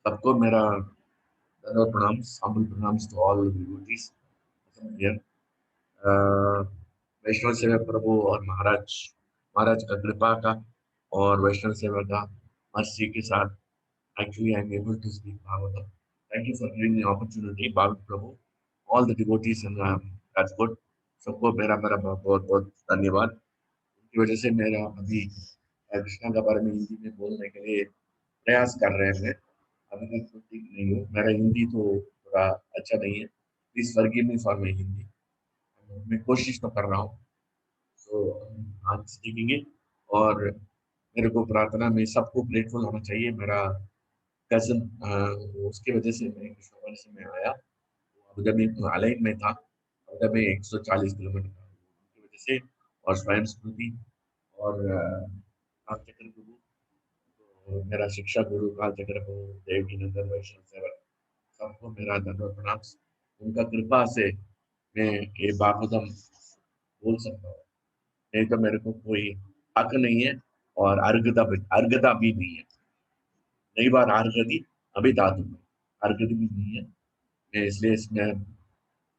सबको मेरा धन्यवाद प्रणाम, humble प्रणाम to all the devotees here. वैष्णव सेवा प्रभु और महाराज महाराज का कृपा का और वैष्णव सेवा का मर्सी के साथ actually I am able to speak Bhagavatam. Thank you for giving the opportunity, Bhagavat Prabhu, all the devotees in Rajkot. सबको मेरा मेरा बहुत बहुत धन्यवाद। उनकी वजह से मेरा अभी कृष्णा का बारे में हिंदी में बोलने के लिए प्रयास कर रहे हैं। अभी तक तो ठीक नहीं हूँ, मेरा हिंदी तो थोड़ा अच्छा नहीं है। Please forgive me for my Hindi. मैं कोशिश तो कर रहा हूँ। तो आज सीखेंगे और मेरे को प्रार्थना में सबको ग्रेटफुल होना चाहिए। मेरा कजन उसकी वजह से मैं कृष्णा से मैं आया। अबू धाबी अलाइन में था। अबू धाबी 140 किलोमीटर था उनकी वजह से। और स्वयं स्मृति और कालचक्र प्रभु, तो मेरा शिक्षा गुरु कालचक्र प्रभु, देवकी नंदन वैष्णव सेवक, सबको मेरा धन्यवाद प्रणाम। उनका कृपा से मैं ये भागवतम बोल सकता हूँ। नहीं तो मेरे को कोई हक नहीं है और अर्घता भी नहीं है। नई बार अर्घती अभी धातु में अर्घती भी नहीं है। मैं इसलिए इसमें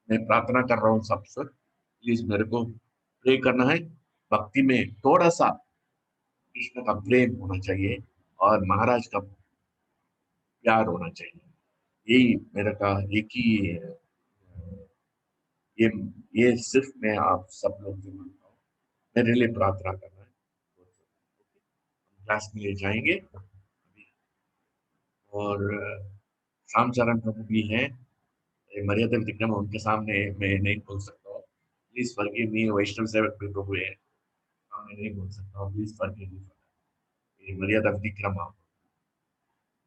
मैं प्रार्थना कर रहा हूँ सबसे, प्लीज मेरे को प्रे करना है। भक्ति में थोड़ा सा कृष्ण का प्रेम होना चाहिए और महाराज का प्यार होना चाहिए। यही मेरे का एक ही ये ये सिर्फ मैं आप सब लोग से मांगता हूँ। मेरे लिए प्रार्थना करना है। क्लास में ले जाएंगे अभी। और श्याम चरण प्रभु भी हैं, मर्यादा विक्रम उनके सामने मैं नहीं बोल सकता हूँ। Please forgive me. वैष्णव सेवक भी प्रभु है, सामने नहीं बोल सकता हूँ। Please forgive me. मर्यादा विक्रम आप।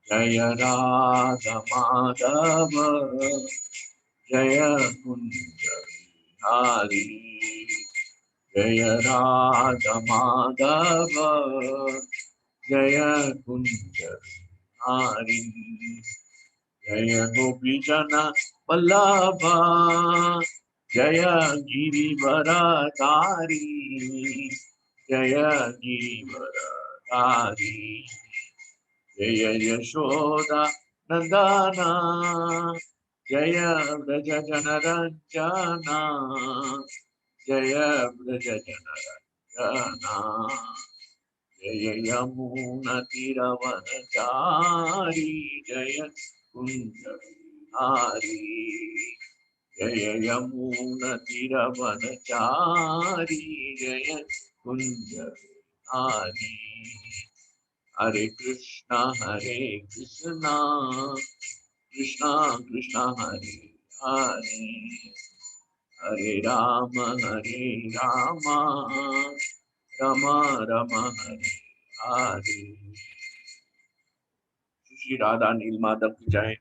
जय राधा माधव, जय कुंज बिहारी, जय राधा माधव, जय कुंज बिहारी, जय गोपी जन वल्लभा, जय गिरिवरधारी, जय गिरिवरधारी, जय यशोदा नंदना, जय व्रज जनरंजना, जय व्रज जनरंजना, जय यमुना तीरवनचारी, जय कुंज बिहारी, जय यमुना तीरवनचारी, जय कुंज बिहारी। हरे कृष्णा कृष्णा कृष्णा हरे हरे, हरे राम राम राम हरे हरे। श्री राधा नील माधव की जय।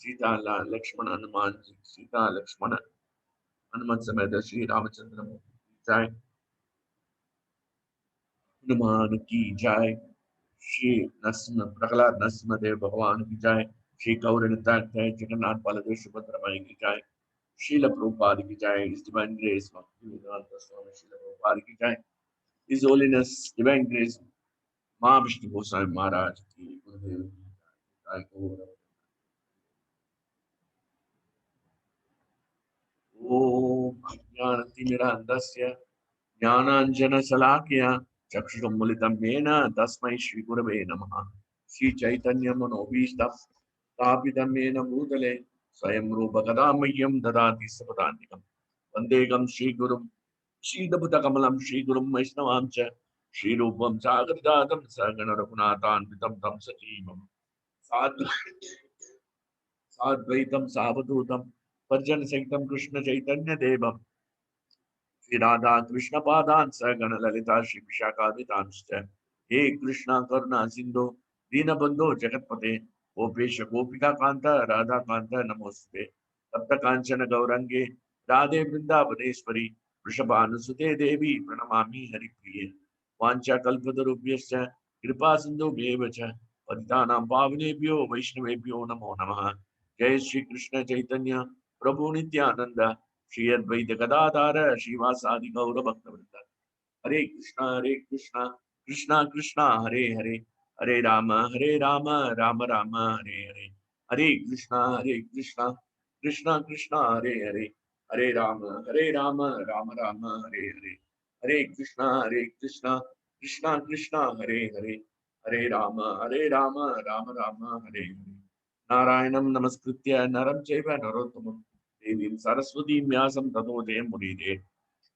सीता लक्ष्मण हनुमान जी, सीता लक्ष्मण हनुमान समेत श्री रामचंद्र की जय। हनुमान की जय। श्री नरसिंह प्रहलाद नरसिंहदेव भगवान की जय। श्री गौर नित्यानंद जगन्नाथ बलदेव सुभद्रा माई की जय। शील प्रभुपाद की जय। इस डिवाइन ग्रेस भक्तिवेदांत स्वामी शील प्रभुपाद की जय। इस होलीनेस डिवाइन ग्रेस माँ विष्णु गोस्वामी महाराज की गुरुदेव की जय। ओम अज्ञानतिमिरान्धस्य ज्ञानाञ्जनशलाकया चक्षुरुन्मिलितं येन तस्मै श्रीगुरवे नमः। श्रीचैतन्यमनोभीष्टं स्थापितं येन भूतले स्वयं रूपकदा मह्यं ददाति सपदान्तिकम्। वन्देकं श्रीगुरुं श्रीदभुतकमलं श्रीगुरुं वैष्णवां च श्रीरूपं सागरजातं सगण रघुनाथान्वितं तं सजीवं साद्वैतं सावधूतं परिजन सहितं कृष्ण चैतन्य देवम् श्री राधा कृष्ण पादान सगण ललिता श्री विशाखादितांश्च। हे कृष्णा करुणा सिंधु दीनबंधो जगतपते गोपेश गोपिका कांत राधा कांत नमोस्तुते। तप्त कांचन गौरंगे राधे वृंदावनेश्वरी वृषभानुसुते देवी प्रणमामि हरिप्रिये। वाञ्छा कल्पतरुभ्यश्च कृपा सिन्धुभ्येव च पतितानां पावनेभ्यो वैष्णवेभ्यो नमो नमः। जय श्री कृष्ण चैतन्य प्रभु नित्यानंद श्री अद्वैत गदाधार श्रीवासादि गौर भक्तवृंद। हरे कृष्णा कृष्णा कृष्णा हरे हरे, हरे राम राम राम हरे हरे, हरे कृष्णा कृष्णा कृष्णा हरे हरे, हरे राम राम राम हरे हरे, हरे कृष्णा कृष्णा कृष्णा हरे हरे, हरे राम राम राम हरे हरे। नारायणं नमस्कृत्य नरं चैव नरोत्तमं देवीं सरस्वतीं व्यासं ततो जयमुदीरये।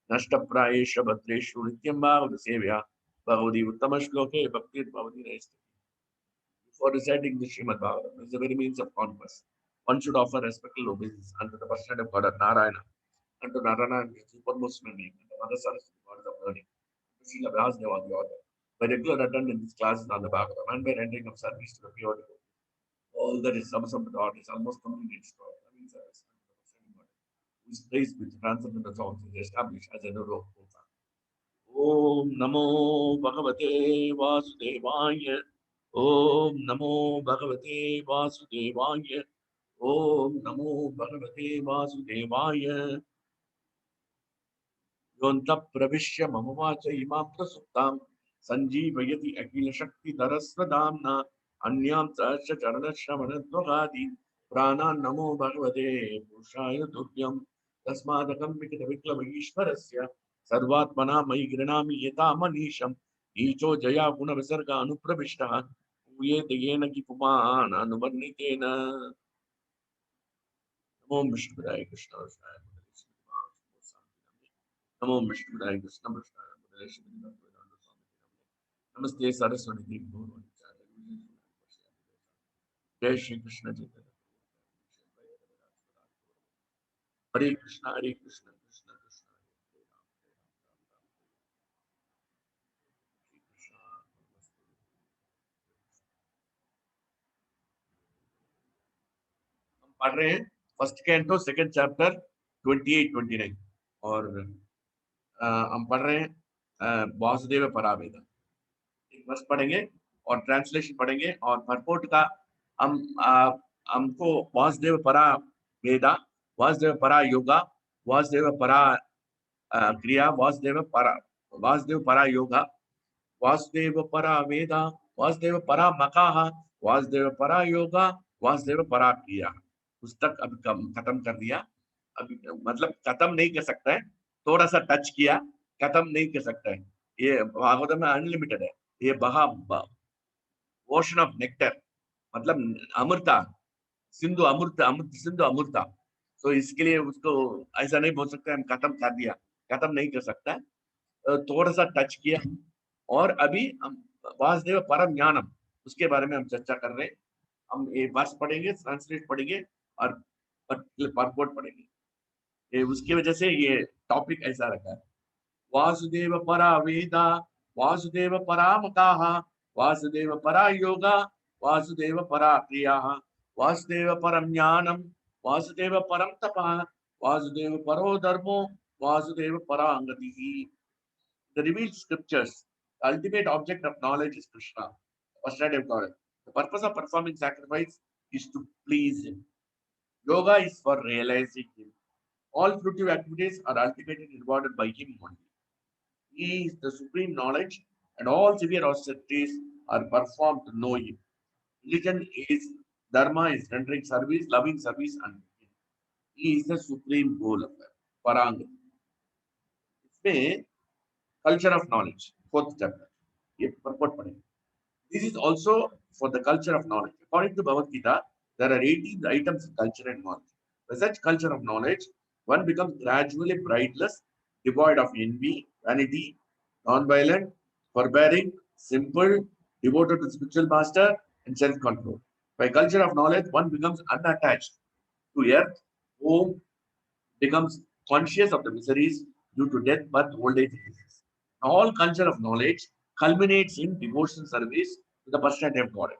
नष्टप्रायेष भद्रेषु नित्यं भावत सेव्या भगवती उत्तम श्लोके भक्तिर्भवति नैष्ठिकी। Before reciting the Srimad Bhagavatam, is the very means of conquest. One should offer respectful obeisance unto the personality of God Narayana, unto Narayana and his supermost name, and the Mother Saraswati, goddess of learning, to Srila Vyasdeva, the author. By regular attendance classes on the Bhagavatam and by rendering of service to the pure devotee, all that is sumsum to God is almost completely destroyed. That means service unto the personality of God, who is praised with transcendental songs, is established as a hero. ओम नमो भगवते वासुदेवाय, ओम नमो भगवते वासुदेवाय, ओम नमो भगवते वासुदेवाय। योऽन्तः प्रविश्य मम watch इमां प्रसुप्तां सञ्जीवयति अखिलशक्तिधरस्वधाम्ना, अन्यां सहस्र चरणश्रवणत्वगादीन् प्राणान् नमो भगवते पुरुषाय तुभ्यं। तस्मादकं विकटविक्लवईश्वरस्य सर्वात्मना मयि गृह्णामि यतामनीशं, नीचो जया गुणविसर्गानुप्रविष्टः पूयेत येन हि पुमान् अनुवर्णितेन। नमो विष्णुपदाय कृष्णाय नमो विष्णुपदाय कृष्ण कृष्णाय नमस्ते सरस्वती देवी गौरवाणी जय श्री कृष्ण चैतन्य हरे कृष्ण कृष्ण कृष्ण हरे राम हम पढ़ रहे हैं फर्स्ट कैंटो सेकंड चैप्टर 28-29 और हम पढ़ रहे हैं वासुदेव परावेदा। एक वर्ष पढ़ेंगे और ट्रांसलेशन पढ़ेंगे और परपोर्ट का हम हमको वासुदेव परा वेदा, वासुदेव परा योगा, वासुदेव परा क्रिया, वासुदेव परा योगा, वासुदेव परा वेदा, वासुदेव परा मकाह, वासुदेव परा योगा, वासुदेव परा क्रिया। पुस्तक अभी खत्म कर दिया। अभी मतलब खत्म नहीं कर सकता है, थोड़ा सा टच किया, खत्म नहीं कर सकता है। ये भागवत में अनलिमिटेड है। ये बहा ओशन ऑफ नेक्टर, मतलब अमृता सिंधु, अमृत सिंधु अमृता। तो इसके लिए उसको ऐसा नहीं बोल सकते हम खत्म कर दिया, खत्म नहीं कर सकता। थोड़ा सा टच किया और अभी हम वासुदेव परम ज्ञानम उसके बारे में हम चर्चा कर रहे हैं। हम ये वर्ष पढ़ेंगे, संस्कृत पढ़ेंगे और परपोर्ट पढ़ेंगे। ये उसकी वजह से ये टॉपिक ऐसा रखा है। वासुदेव परा वेदा, वासुदेव परा मकाः, वासुदेव परा योगा, वासुदेव परा क्रियाः, वासुदेव परम ज्ञानम, वासुदेव परम तपः, वासुदेव परो धर्मो, वासुदेव परा गतिः। The revealed scriptures, the ultimate object of knowledge is Krishna, the personality of God. The purpose of performing sacrifice is to please Him. Yoga is for realizing Him. All fruitive activities are ultimately rewarded by Him only. He is the supreme knowledge, and all severe austerities are performed to know Him. Religion is dharma, is rendering service, loving service unto Him. He is the supreme goal of life. Parang. इसमें culture of knowledge, fourth chapter. ये purport पढ़ेंगे. This is also for the culture of knowledge. According to Bhagavad Gita, there are 18 items of culture and knowledge. By such culture of knowledge, one becomes gradually brightless, devoid of envy, vanity, non-violent, forbearing, simple, devoted to spiritual master, and self-control. By culture of knowledge, one becomes unattached to earth, home, becomes conscious of the miseries due to death, birth, old age, and disease. All culture of knowledge culminates in devotional service to the personality of God.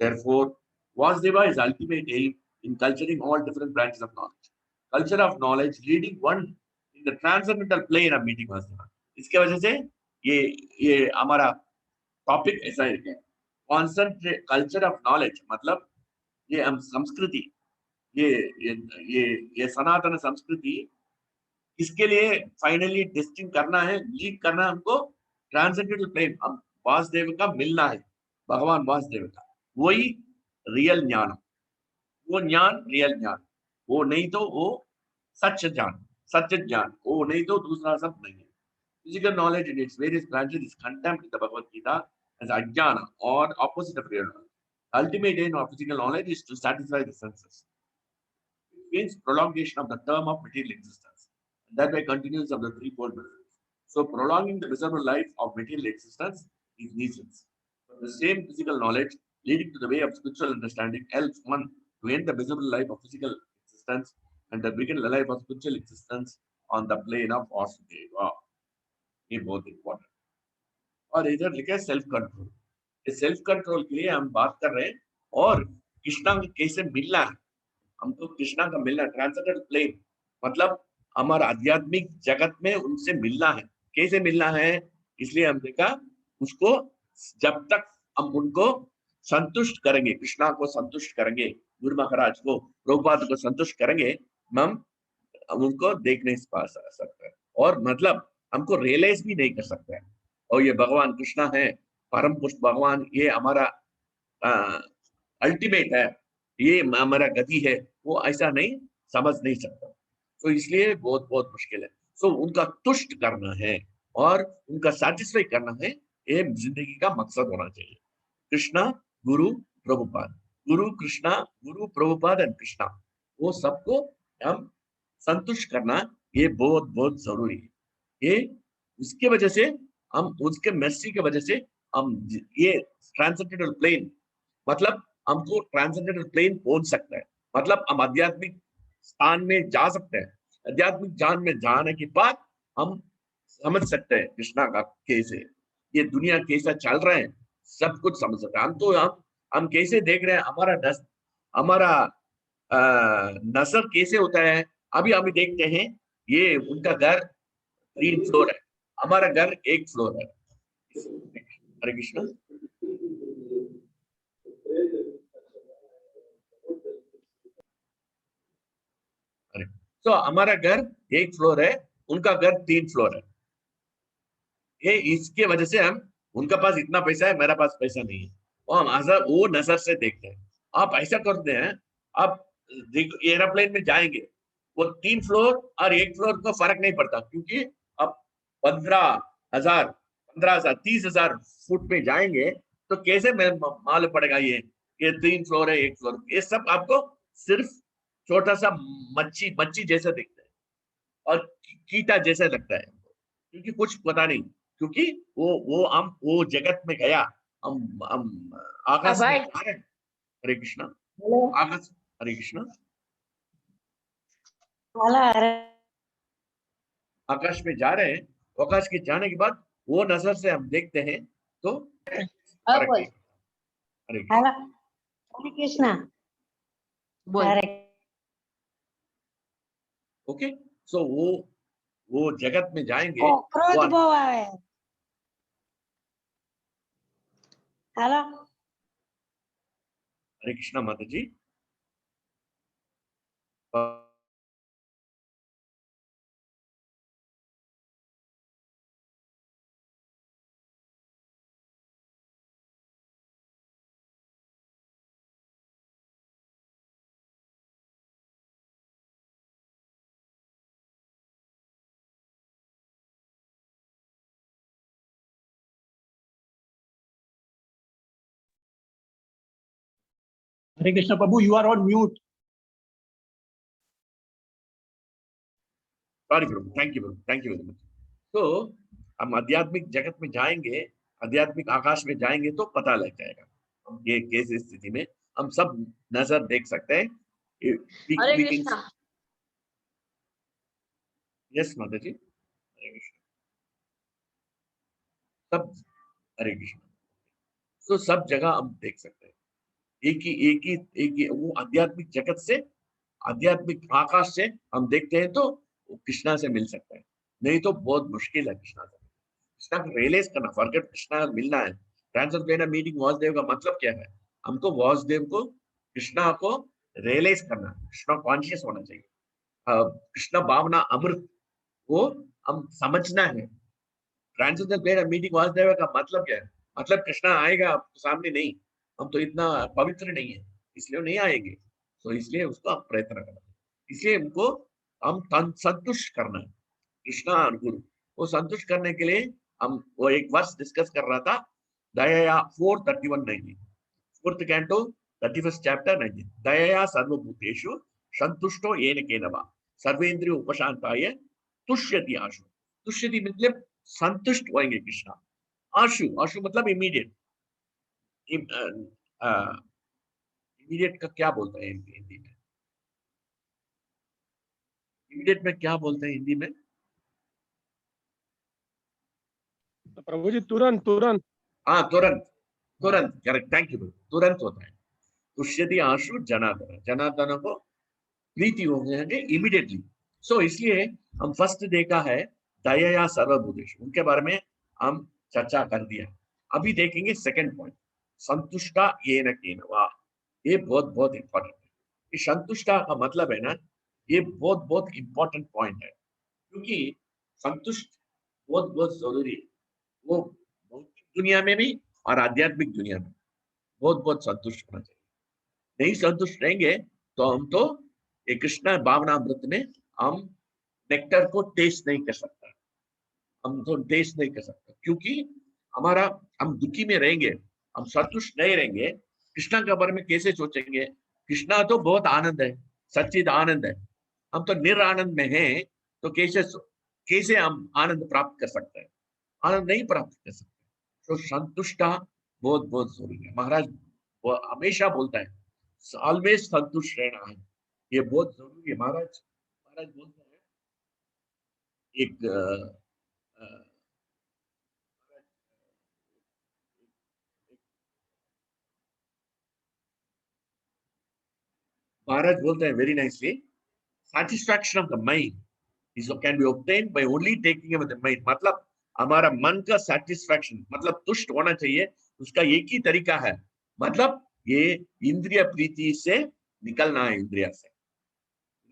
Therefore, Vasudeva is ultimate aim in culturing all different branches of knowledge. Culture of knowledge leading one in the transcendental plane of meeting Vasudeva. इसके वजह से ये हमारा topic ऐसा है। Concentrate culture of knowledge मतलब ये हम संस्कृति, ये ये ये सनातन संस्कृति इसके लिए फाइनली डेस्टिन करना है, लीड करना है हमको ट्रांसेंडेंटल प्लेन। हम वासुदेव का मिलना है, भगवान वासुदेव का, वही रियल ज्ञान, वो ज्ञान रियल ज्ञान, वो नहीं तो वो सच ज्ञान, सत्य ज्ञान, वो नहीं तो दूसरा सब नहीं है। Physical knowledge in its various branches is condemned in the Bhagavad Gita as ajnana or opposite of real knowledge. Ultimate aim of physical knowledge is to satisfy the senses. It means prolongation of the term of material existence. That way continues of the threefold miseries. So prolonging the miserable life of material existence is nuisance. But the same physical knowledge leading to the way of spiritual understanding helps one to end the miserable life of physical existence and to begin the life of spiritual existence on the plane of Vasudeva. ये बहुत important. और इधर लिखा है self control. इस self control के लिए हम बात कर रहे हैं और कृष्णा को कैसे मिलना है, हमको कृष्णा का मिलना, ट्रांसेंडेंटल प्लेन मतलब हमारा आध्यात्मिक जगत में उनसे मिलना है। कैसे मिलना है, इसलिए हम देखा उसको जब तक हम उनको संतुष्ट करेंगे, कृष्णा को संतुष्ट करेंगे, गुरु महाराज को, प्रभुपाद को संतुष्ट करेंगे, हम उनको देख नहीं पा सकते और मतलब हमको रियलाइज भी नहीं कर सकते हैं। और ये भगवान कृष्णा है, परम पुरुष भगवान, ये हमारा अल्टीमेट है, ये हमारा गति है, वो ऐसा नहीं समझ नहीं सकता। तो इसलिए बहुत बहुत मुश्किल है। सो उनका तुष्ट करना है और उनका सेटिस्फाई करना है, ये जिंदगी का मकसद होना चाहिए। कृष्णा, गुरु, प्रभुपाद, गुरु कृष्णा, गुरु प्रभुपाद एंड कृष्णा, वो सबको हम संतुष्ट करना, ये बहुत बहुत जरूरी है। ये उसके वजह से हम, उसके मर्सी के वजह से हम ये ट्रांसेंडेंटल प्लेन मतलब हमको ट्रांसेंडेंटल प्लेन पहुंच सकता है, मतलब हम आध्यात्मिक स्थान में जा सकते हैं। आध्यात्मिक जान में जाने के बाद हम समझ सकते हैं कृष्णा का कैसे, ये दुनिया कैसा चल रहा है, सब कुछ समझ सकते हैं। हम तो हम कैसे देख रहे हैं, हमारा नजर कैसे होता है। अभी अभी देखते हैं, ये उनका घर 3 फ्लोर है, हमारा घर 1 फ्लोर है। हरे कृष्ण। अरे, तो हमारा घर 1 फ्लोर है, उनका घर 3 फ्लोर है। ये इसके वजह से हम, उनका पास इतना पैसा है, मेरा पास पैसा नहीं है, और हम वो नजर से देखते हैं। आप ऐसा करते हैं, आप एरोप्लेन में जाएंगे, वो 3 फ्लोर और 1 फ्लोर को फर्क नहीं पड़ता, क्योंकि अब 15,000 15,000 30,000 फुट में जाएंगे तो कैसे मालूम पड़ेगा ये 3 फ्लोर है 1 फ्लोर, ये सब आपको सिर्फ छोटा सा मच्छी मच्छी जैसा दिखता है और कीटा जैसा लगता है, क्योंकि कुछ पता नहीं, क्योंकि हम वो जगत में गया, हम आकाश में जा रहे हैं। हरे कृष्णा। आकाश, हरे कृष्णा। आकाश में जा रहे हैं, आकाश के जाने के बाद वो नजर से हम देखते हैं तो फर्क नहीं। हरे कृष्णा। ओके, सो वो जगत में जाएंगे। क्रोध भाव है। हेलो, हरे कृष्णा माता जी। Hare Krishna Prabhu, you are on mute. Sorry Prabhu, thank you Prabhu, thank you very much. तो हम आध्यात्मिक जगत में जाएंगे, आध्यात्मिक आकाश में जाएंगे तो पता लग जाएगा हम ये कैसी स्थिति में हम सब नजर देख सकते हैं। यस माता जी। हरे कृष्ण। सब, हरे कृष्ण। तो सब जगह हम देख सकते हैं, एक ही वो आध्यात्मिक जगत से, आध्यात्मिक आकाश से हम देखते हैं तो कृष्णा से मिल सकता है, नहीं तो बहुत मुश्किल है कृष्णा से। कृष्णा को रियलाइज करना, फॉरगेट कृष्णा मिलना है। ट्रांसफर मीटिंग वासुदेव का मतलब क्या है, हमको वासुदेव को, कृष्णा को रियलाइज करना, कृष्णा कॉन्शियस होना चाहिए। कृष्णा भावना अमृत, वो हम समझना है। ट्रांसेंडेंटल प्लेन मीटिंग वासुदेव का मतलब क्या है? मतलब कृष्णा आएगा आपके सामने नहीं, हम तो इतना पवित्र नहीं है, इसलिए वो नहीं आएंगे। तो इसलिए उसको हम प्रयत्न करना है। इसलिए उनको हम संतुष्ट करना है, कृष्णा और गुरु वो संतुष्ट करने के लिए हम वो एक वर्ष डिस्कस कर रहा था, दया 4:31-19, फोर्थ कैंटो 31st चैप्टर 19। दया सर्वभूतेषु संतुष्टो येन केनवा सर्वेंद्रिय उपशांताय तुष्यति आशु। तुष्यति मतलब संतुष्ट होंगे कृष्णा। आशु, आशु मतलब इमीडिएट। इमीडिएट का क्या बोलते हैं हिंदी में? इमीडिएट में क्या बोलते हैं हिंदी में? प्रभु जी तुरंत तुरंत। हाँ, तुरंत, तुरंत, करेक्ट, थैंक यू। तुरंत होता है। तुष्यति आशु जनार्दन, जनार्दन को प्रीति हो जाएंगे इमीडिएटली। सो इसलिए हम फर्स्ट देखा है दया सर्वभूतेषु, उनके बारे में हम चर्चा कर दिया। अभी देखेंगे सेकंड पॉइंट, संतुष्टा येन केनवा। ये बहुत बहुत इंपॉर्टेंट है। ये संतुष्टा का मतलब है ना, ये बहुत बहुत इंपॉर्टेंट पॉइंट है, क्योंकि संतुष्ट बहुत बहुत जरूरी है। वो भौतिक दुनिया में भी और आध्यात्मिक दुनिया में बहुत बहुत संतुष्ट होना चाहिए। नहीं संतुष्ट रहेंगे तो हम तो ये कृष्ण भावनामृत में हम नेक्टर को टेस्ट नहीं कर सकता, हम तो टेस्ट नहीं कर सकते, क्योंकि हमारा हम दुखी में रहेंगे, हम संतुष्ट नहीं रहेंगे। कृष्णा के बारे में कैसे सोचेंगे? कृष्णा तो बहुत आनंद है, सच्चिद आनंद है, हम तो निरानंद में हैं, तो कैसे कैसे हम आनंद प्राप्त कर सकते हैं? आनंद नहीं प्राप्त कर सकते। तो संतुष्टा बहुत बहुत जरूरी है। महाराज वो हमेशा बोलता है ऑलवेज संतुष्ट रहना है, ये बहुत जरूरी है। महाराज महाराज बोलते हैं एक महाराज बोलते हैं very nicely, satisfaction of the mind is can be obtained by only taking with the mind। मतलब हमारा मन का सेटिस्फैक्शन मतलब तुष्ट होना चाहिए, उसका एक ही तरीका है, मतलब ये इंद्रिय प्रीति से निकलना है, इंद्रिया से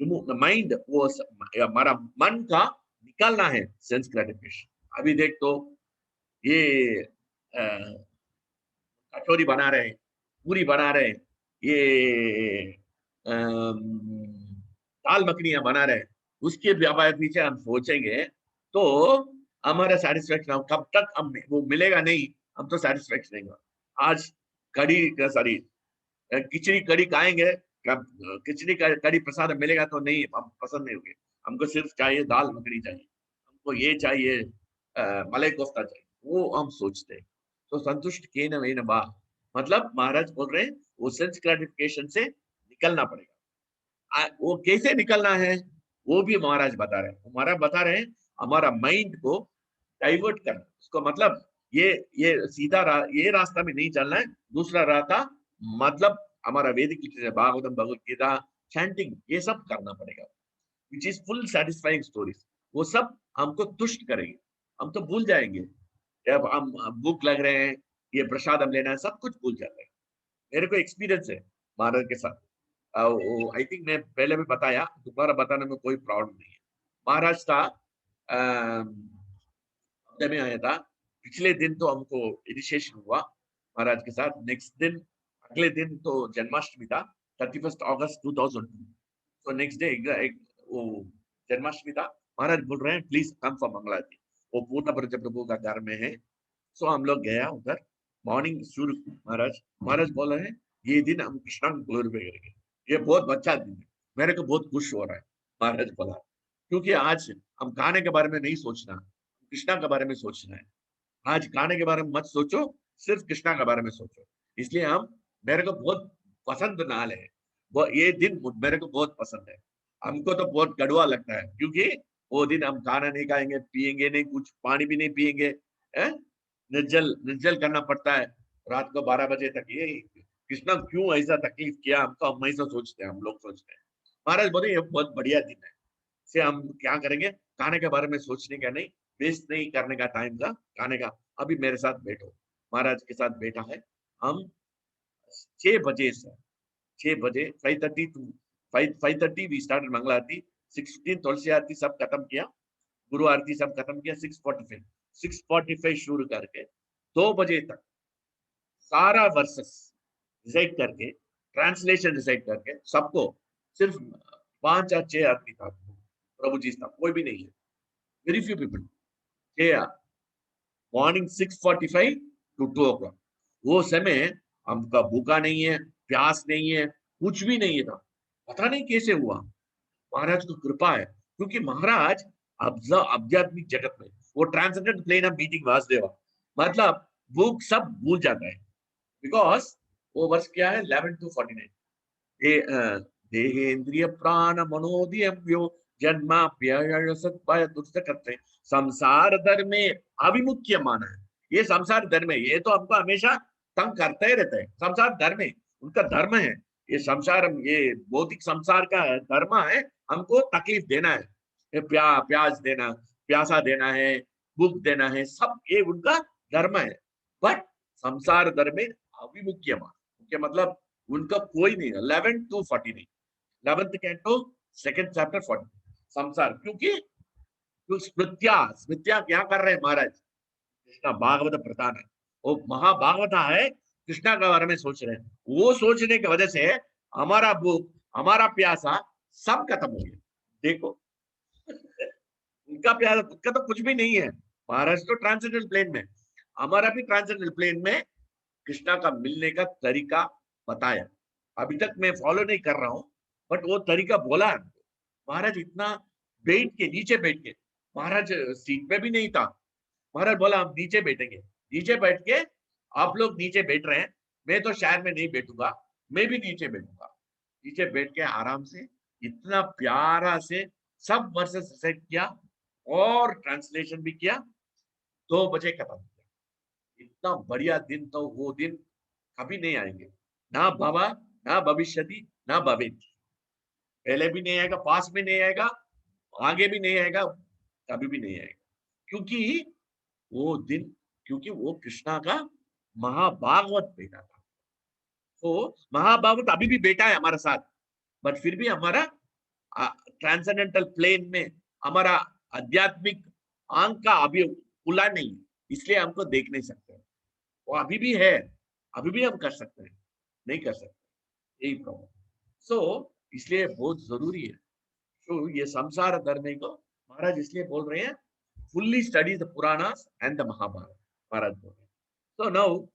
रिमूव द माइंड, वो हमारा मन का निकालना है सेंस ग्रेटिफिकेशन। अभी देख तो ये कचौरी बना रहे हैं, पूरी बना रहे हैं, ये दाल मखनियां बना रहे हैं, उसके पीछे हम सोचेंगे तो हमारा सेटिस्फेक्शन कब तक हम वो मिलेगा नहीं, हम तो सेटिस्फेक्शन नहीं होगा। आज कड़ी सॉरी खिचड़ी कड़ी खाएंगे, खिचड़ी कड़ी प्रसाद मिलेगा तो नहीं, हम पसंद नहीं होंगे, हमको सिर्फ चाहिए दाल मखनी चाहिए, हमको ये चाहिए मलाई कोफ्ता चाहिए, वो हम सोचते हैं। तो संतुष्ट के न बा मतलब महाराज बोल रहे हैं वो सेंस ग्रेटिफिकेशन से निकलना पड़ेगा। वो कैसे निकलना है वो भी महाराज बता रहे हैं। महाराज बता रहे हैं हमारा माइंड को डाइवर्ट करना, उसको मतलब ये सीधा ये रास्ता में नहीं चलना है, दूसरा रास्ता, मतलब हमारा वैदिक लिटरेचर भागवतम भगवत गीता चैंटिंग ये सब करना पड़ेगा, which is full satisfying stories. वो सब हमको तुष्ट करेंगे, हम तो भूल जाएंगे जब हम भूख लग रहे हैं, ये प्रसाद हम लेना है, सब कुछ भूल जाते हैं। मेरे को एक्सपीरियंस है महाराज के साथ, आई थिंक मैं पहले भी बताया, दोबारा बताने में कोई प्रॉब्लम नहीं है। महाराज था हफ्ते में आया था, पिछले दिन तो हमको इनिशिएशन हुआ महाराज के साथ, नेक्स्ट दिन अगले दिन तो जन्माष्टमी था 31 अगस्त 2002। तो नेक्स्ट डे वो जन्माष्टमी था। महाराज बोल रहे हैं प्लीज कम फॉर मंगलाती, वो पूर्ण ब्रज प्रभु का घर में है। सो हम लोग गया उधर, मॉर्निंग शुरू, महाराज बोल रहे हैं ये दिन हम कृष्णा को ग्लोरीफाई करेंगे, ये बहुत अच्छा दिन है, मेरे को बहुत खुश हो रहा है। महाराज बोला क्योंकि आज हम खाने के बारे में नहीं सोचना, कृष्णा के बारे में सोचना है। आज खाने के बारे में मत सोचो, सिर्फ कृष्णा के बारे में सोचो। इसलिए हम, मेरे को बहुत पसंद नाल है वो, ये दिन मेरे को बहुत पसंद है। हमको तो बहुत कड़वा लगता है क्योंकि वो दिन हम खाना नहीं खाएंगे, पिएंगे नहीं, कुछ पानी भी नहीं पिएंगे, निर्जल करना पड़ता है रात को 12 बजे तक। ये कृष्णा क्यों ऐसा तकलीफ किया हमको, हम ऐसा सोचते हैं, हम लोग सोचते हैं। महाराज बोले ये बहुत बढ़िया दिन है, से हम क्या करेंगे, खाने के बारे में सोचने का नहीं, वेस्ट नहीं करने का टाइम का खाने का। अभी मेरे साथ बैठो, महाराज के साथ बैठा है, हम 6 बजे से 6 बजे 5:30 टू 5:30 वी स्टार्टेड मंगला आरती, 6:15 तुलसी आरती सब खत्म किया, गुरु आरती सब खत्म किया 6:45 शुरू करके 2 बजे तक सारा वर्सेस डिसाइड करके, ट्रांसलेशन डिसाइड करके सबको, सिर्फ 5 या 6 आदमी था, प्रभु जी था, कोई भी नहीं है, very few people. 6 morning 6:45 to 2 o'clock, वो समय हमका भूखा नहीं है, प्यास नहीं है, कुछ भी नहीं था। पता नहीं कैसे हुआ, महाराज की कृपा है, क्योंकि महाराज आध्यात्मिक जगत में वो transcendent plane of meeting Vasudeva, मतलब भूख सब भूल जाता है, बिकॉज वो वर्ष क्या है 11 to 49। देहेन्द्रिय प्राण मनोदियम्यो जन्माप्यय करते संसार धर्म में अभिमुख्य माना है। ये संसार धर्म है, ये तो हमको हमेशा तंग करते ही रहता है। संसार धर्म है, उनका धर्म है, ये संसार, ये भौतिक संसार का धर्म है, हमको तकलीफ देना है, प्यास देना, प्यासा देना है, भूख देना है, सब ये उनका धर्म है। बट संसार धर्म में अभिमुख्य मान, मुख्य मतलब उनका कोई नहीं है। 11 to 49, 11th canto 2nd chapter 40 संसार, क्योंकि स्मृत्या क्या कर रहे हैं महाराज, कृष्णा भागवत प्रधान है, वो महाभागवत है, कृष्णा के बारे में सोच रहे हैं। वो सोचने की वजह से हमारा भूख, हमारा प्यासा सब खत्म हो गया। देखो उनका प्यासा, उनका तो कुछ भी नहीं है। महाराज तो ट्रांसेंडेंटल प्लेन में, हमारा भी ट्रांसेंडेंटल प्लेन में कृष्णा का मिलने का तरीका बताया। अभी तक मैं फॉलो नहीं कर रहा हूं, बट वो तरीका बोला महाराज। इतना बैठ के, नीचे बैठ के, महाराज सीट पे भी नहीं था, महाराज बोला हम नीचे बैठेंगे। नीचे बैठ के, आप लोग नीचे बैठ रहे हैं, मैं तो शहर में नहीं बैठूंगा, मैं भी नीचे बैठूंगा। नीचे बैठ के आराम से, इतना प्यारा से सब वर्सेस सेट किया और ट्रांसलेशन भी किया, 2 बजे खत्म किया। इतना बढ़िया दिन तो वो दिन कभी नहीं आएंगे, ना बाबा, ना भविष्यति, ना भविष्य, पहले भी नहीं आएगा, पास में नहीं आएगा, आगे भी नहीं आएगा, कभी भी नहीं आएगा। क्योंकि वो दिन, क्योंकि वो कृष्णा का महाभागवत बेटा था। तो महाभागवत अभी भी बेटा है हमारे साथ, बट फिर भी हमारा ट्रांसेंडेंटल प्लेन में हमारा आध्यात्मिक आंख का अभी खुला नहीं, इसलिए हमको देख नहीं सकते। वो अभी भी है, अभी भी हम कर सकते हैं, नहीं कर सकते, यही प्रॉब्लम। सो इसलिए बहुत जरूरी है। तो ये संसार धर्म को महाराज इसलिए बोल रहे हैं, fully study the Puranas and the Mahabharata, Maharaj बोल रहे हैं। सो नाउ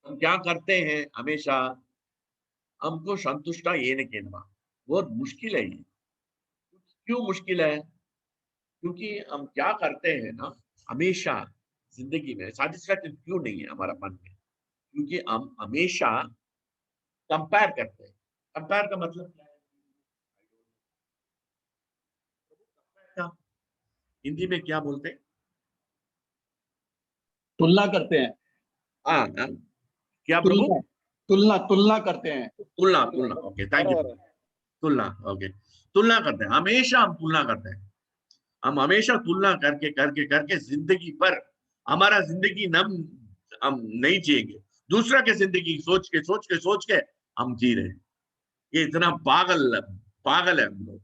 हम क्या करते हैं, हमेशा हमको संतुष्टा ये न कहना, बहुत मुश्किल है ये। क्यों मुश्किल है? क्योंकि हम क्या करते हैं ना, हमेशा जिंदगी में सेटिस्फैक्शन क्यों नहीं है हमारा मन में? क्योंकि हम हमेशा कंपेयर करते हैं। कंपेयर का मतलब क्या है? हिंदी में क्या बोलते हैं? तुलना करते हैं। हाँ, क्या प्रभु? तुलना तुलना तुलना करते हैं। तुलना, तुलना, ओके, थैंक यू। तुलना, ओके, तुलना करते हैं, हमेशा हम तुलना करते हैं। हम हमेशा तुलना करके करके करके जिंदगी पर हमारा जिंदगी हम नहीं जिएंगे, दूसरा के जिंदगी सोच के सोच के सोच के हम जी रहे हैं। ये इतना पागल पागल है हम लोग।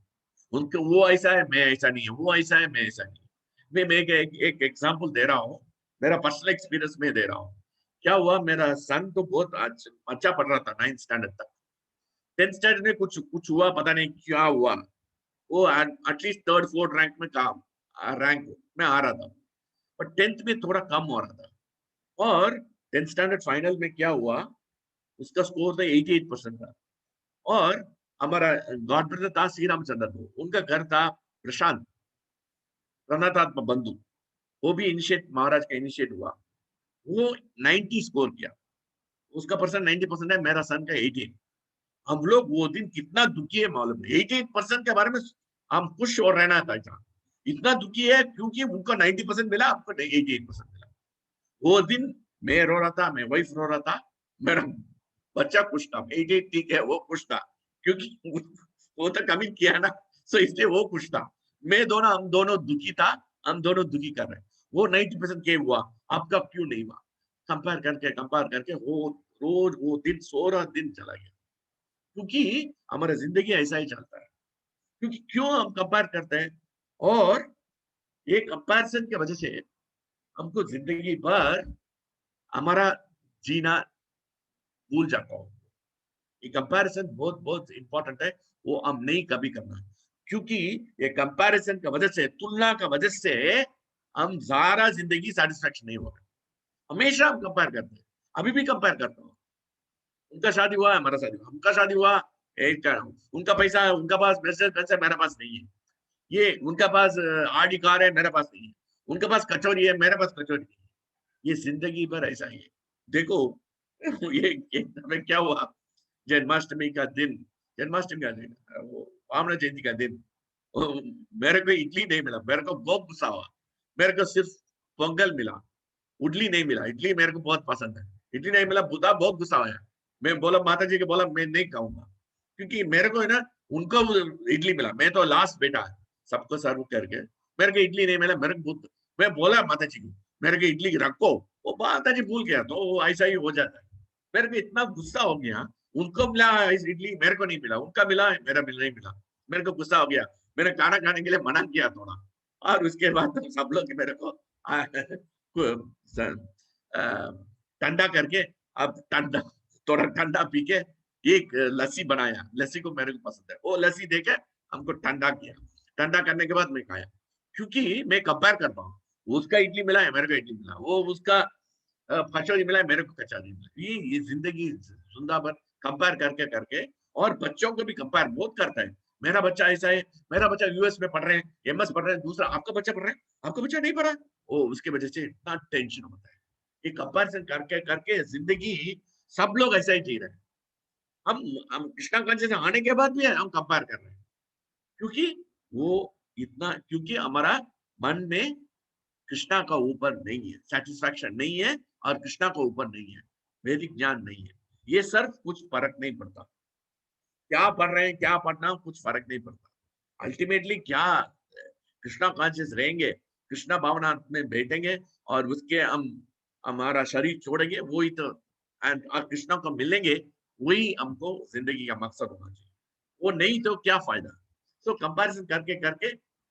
उनके वो ऐसा है, मैं ऐसा नहीं है, वो ऐसा है, मैं ऐसा नहीं। मैं एक एग्जांपल दे रहा हूँ, मेरा पर्सनल एक्सपीरियंस में दे रहा हूँ। क्या हुआ, मेरा सन तो बहुत अच्छा पढ़ रहा था 9th स्टैंडर्ड तक। 10th स्टैंडर्ड में कुछ हुआ, पता नहीं क्या हुआ, वो एटलीस्ट 3rd 4th रैंक में रैंक में आ रहा था, पर 10th में थोड़ा कम हो रहा था। और 10th स्टैंडर्ड फाइनल में क्या हुआ, उसका स्कोर था 88% था। और हमारा गॉड ब्रदर था श्री रामचंद्र, उनका घर था प्रशांत, प्रणतात्मा बंधु, वो भी इनिशिएट, महाराज का इनिशिएट हुआ। वो 90 स्कोर किया, उसका परसेंट 90% है, मेरा सन का 88। हम लोग वो दिन कितना दुखी है मालूम है? 88% के बारे में हम खुश और रहना था, इतना दुखी है क्योंकि उनका 90% मिला, आपको 88% मिला। वो दिन मैं रो रहा था, मैं वाइफ रो रहा था, मेरा बच्चा खुश था। 88 ठीक है, वो खुश था क्योंकि वो तो कमी किया ना, सो इसलिए वो खुश था। हम दोनों दुखी था, हम दोनों दुखी कर रहे हैं। वो 90% के हुआ, आपका क्यों नहीं हुआ? कंपेयर करके वो रोज वो दिन 16 दिन चला गया, क्योंकि हमारा जिंदगी ऐसा ही चलता है। क्योंकि क्यों हम कंपेयर करते हैं? और ये कंपैरिजन की वजह से हमको जिंदगी भर हमारा जीना भूल जाता हूँ। ये कंपैरिजन बहुत बहुत इंपॉर्टेंट है, वो हम नहीं कभी करना, क्योंकि ये कंपैरिजन की वजह से, तुलना का वजह से हम ज़्यादा जिंदगी सेटिस्फैक्शन नहीं हो रहा। हमेशा हम कंपेयर करते हैं, अभी भी कंपेयर करता हूँ। उनका शादी हुआ, हमारा शादी हुआ, हमका शादी हुआ, एक उनका पैसा है, उनका पास मैसेज मेरे पास नहीं है, ये उनका पास आडी कार है, मेरे पास नहीं है, उनके पास कचौरी है, मेरे पास कचौरी नहीं है। ये जिंदगी भर ऐसा ही है। देखो ये एक दफे क्या हुआ, जन्माष्टमी का दिन, जन्माष्टमी का दिन, वो वामन जयंती का दिन, वो मेरे को इडली नहीं मिला, मेरे को बहुत गुस्सा हुआ। मेरे को सिर्फ पोंगल मिला, इडली नहीं मिला। इडली मेरे को बहुत पसंद है, इडली नहीं मिला, बुधा बहुत गुस्सा आया। मैं बोला माता जी के, बोला मैं नहीं खाऊंगा, क्योंकि मेरे को है ना, उनको इडली मिला, मैं तो लास्ट बेटा है, सबको सर्व करके मेरे को इडली नहीं मिला। मेरे को मैं बोला माता जी को मेरे को इडली रखो, वो माता जी भूल गया, तो वो ऐसा ही हो जाता है। मेरे को इतना गुस्सा हो गया, उनको मिला इडली, मेरे को नहीं मिला, उनका मिला, मेरा नहीं मिला। मेरे को गुस्सा हो गया, मैंने खाना खाने के लिए मना किया थोड़ा, और उसके बाद तो सब लोग मेरे को ठंडा करके, अब ठंडा थोड़ा ठंडा पी के एक लस्सी बनाया, लस्सी को मेरे को पसंद है, वो लस्सी देके हमको ठंडा किया। ठंडा करने के बाद मैं खाया, क्योंकि मैं कंपेयर करता हूँ, उसका इडली मिला है, मेरे को इडली मिला, वो उसका कचौरी मिला है, मेरे को कचौरी मिला। ये जिंदगी जिंदा भर कंपेयर करके करके, और बच्चों को भी कंपेयर बहुत करता है। मेरा बच्चा ऐसा है, मेरा बच्चा यूएस में पढ़ रहे हैं, एमएस पढ़ रहे हैं, दूसरा आपका बच्चा पढ़ रहा है, आपका बच्चा नहीं पढ़ा, वो उसके वजह से इतना टेंशन होता है। ये कंपैरिजन करके करके जिंदगी सब लोग ऐसा ही जी रहे हैं। हम कृष्णा कॉन्शियस आने के बाद भी हम कंपेयर कर रहे हैं, क्योंकि वो इतना, क्योंकि हमारा मन में कृष्णा का ऊपर नहीं है, सेटिस्फैक्शन नहीं है, और कृष्णा का ऊपर नहीं है, वैदिक ज्ञान नहीं है। ये सिर्फ कुछ फर्क नहीं पड़ता, क्या पढ़ रहे हैं, क्या पढ़ना, कुछ फर्क नहीं पड़ता। अल्टीमेटली क्या, कृष्णा कॉन्शियस रहेंगे, कृष्णा भावना में बैठेंगे, और उसके हम हमारा शरीर छोड़ेंगे, वही तो और कृष्णा को मिलेंगे, वही हमको जिंदगी का मकसद होना चाहिए। वो नहीं तो क्या फायदा। तो कंपैरिजन करके करके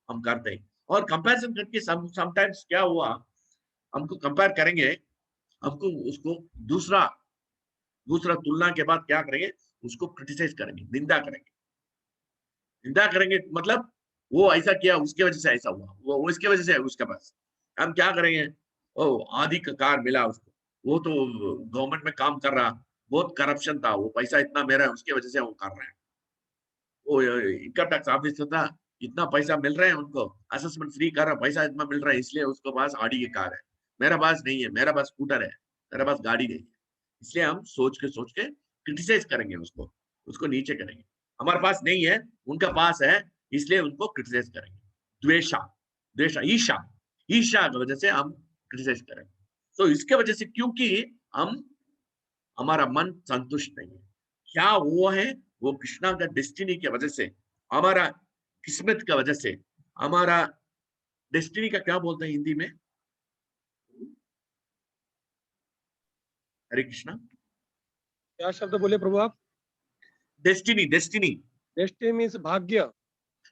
हम करते हैं, और कंपैरिजन करके समटाइम्स क्या हुआ, हमको कंपेयर करेंगे, हमको उसको दूसरा दूसरा तुलना के बाद क्या करेंगे, उसको क्रिटिसाइज करेंगे, निंदा करेंगे। निंदा करेंगे मतलब वो ऐसा किया, उसकी वजह से ऐसा हुआ, वो इसकी वजह से है उसके पास। हम क्या करेंगे, ओ आधी का कार मिला उसको, वो तो गवर्नमेंट में काम कर रहा, बहुत करप्शन था, वो पैसा इतना मेरा है, उसकी वजह से वो कर रहे हैं। वो इनकम टैक्स ऑफिस था, इतना पैसा मिल रहा है उनको, असेसमेंट फ्री कर रहा, पैसा इतना मिल रहा है, इसलिए उसके पास ऑडी की कार है, मेरा पास नहीं है, मेरा पास स्कूटर है, मेरा पास गाड़ी नहीं है। इसलिए हम सोच के क्रिटिसाइज करेंगे उसको, उसको नीचे करेंगे। हमारे पास नहीं है, उनका पास है, इसलिए उनको क्रिटिसाइज करेंगे। द्वेषा, द्वेषा, ईर्ष्या, ईर्ष्या की वजह से हम क्रिटिसाइज करेंगे। तो इसके वजह से, क्योंकि हम हमारा मन संतुष्ट नहीं है, क्या वो है, वो कृष्णा का डेस्टिनी की वजह से, हमारा किस्मत की वजह से, हमारा डेस्टिनी का क्या बोलते हैं हिंदी में, हरे कृष्णा, क्या शब्द बोले प्रभु आप? डेस्टिनी, डेस्टिनी, डेस्टिनी मीन्स भाग्य।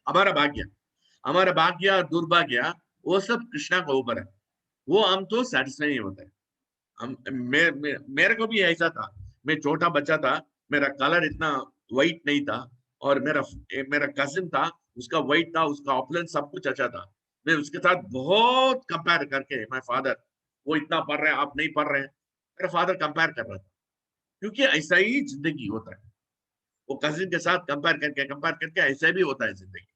हमारा भाग्य, हमारा भाग्य और दुर्भाग्य, वो सब कृष्णा के ऊपर है। वो हम तो सेटिस्फाई नहीं होते। हम मेरे को भी ऐसा था, मैं छोटा बच्चा था, मेरा कलर इतना वाइट नहीं था, और मेरा मेरा कजिन था, उसका वाइट था, उसका ऑपलेंस सब कुछ अच्छा था। मैं उसके साथ बहुत कंपेयर करके, माय फादर, वो इतना पढ़ रहे हैं, आप नहीं पढ़ रहे हैं, मेरा फादर कंपेयर कर रहा था, क्योंकि ऐसा ही जिंदगी होता है। वो कजिन के साथ कंपेयर करके ऐसा भी होता है जिंदगी।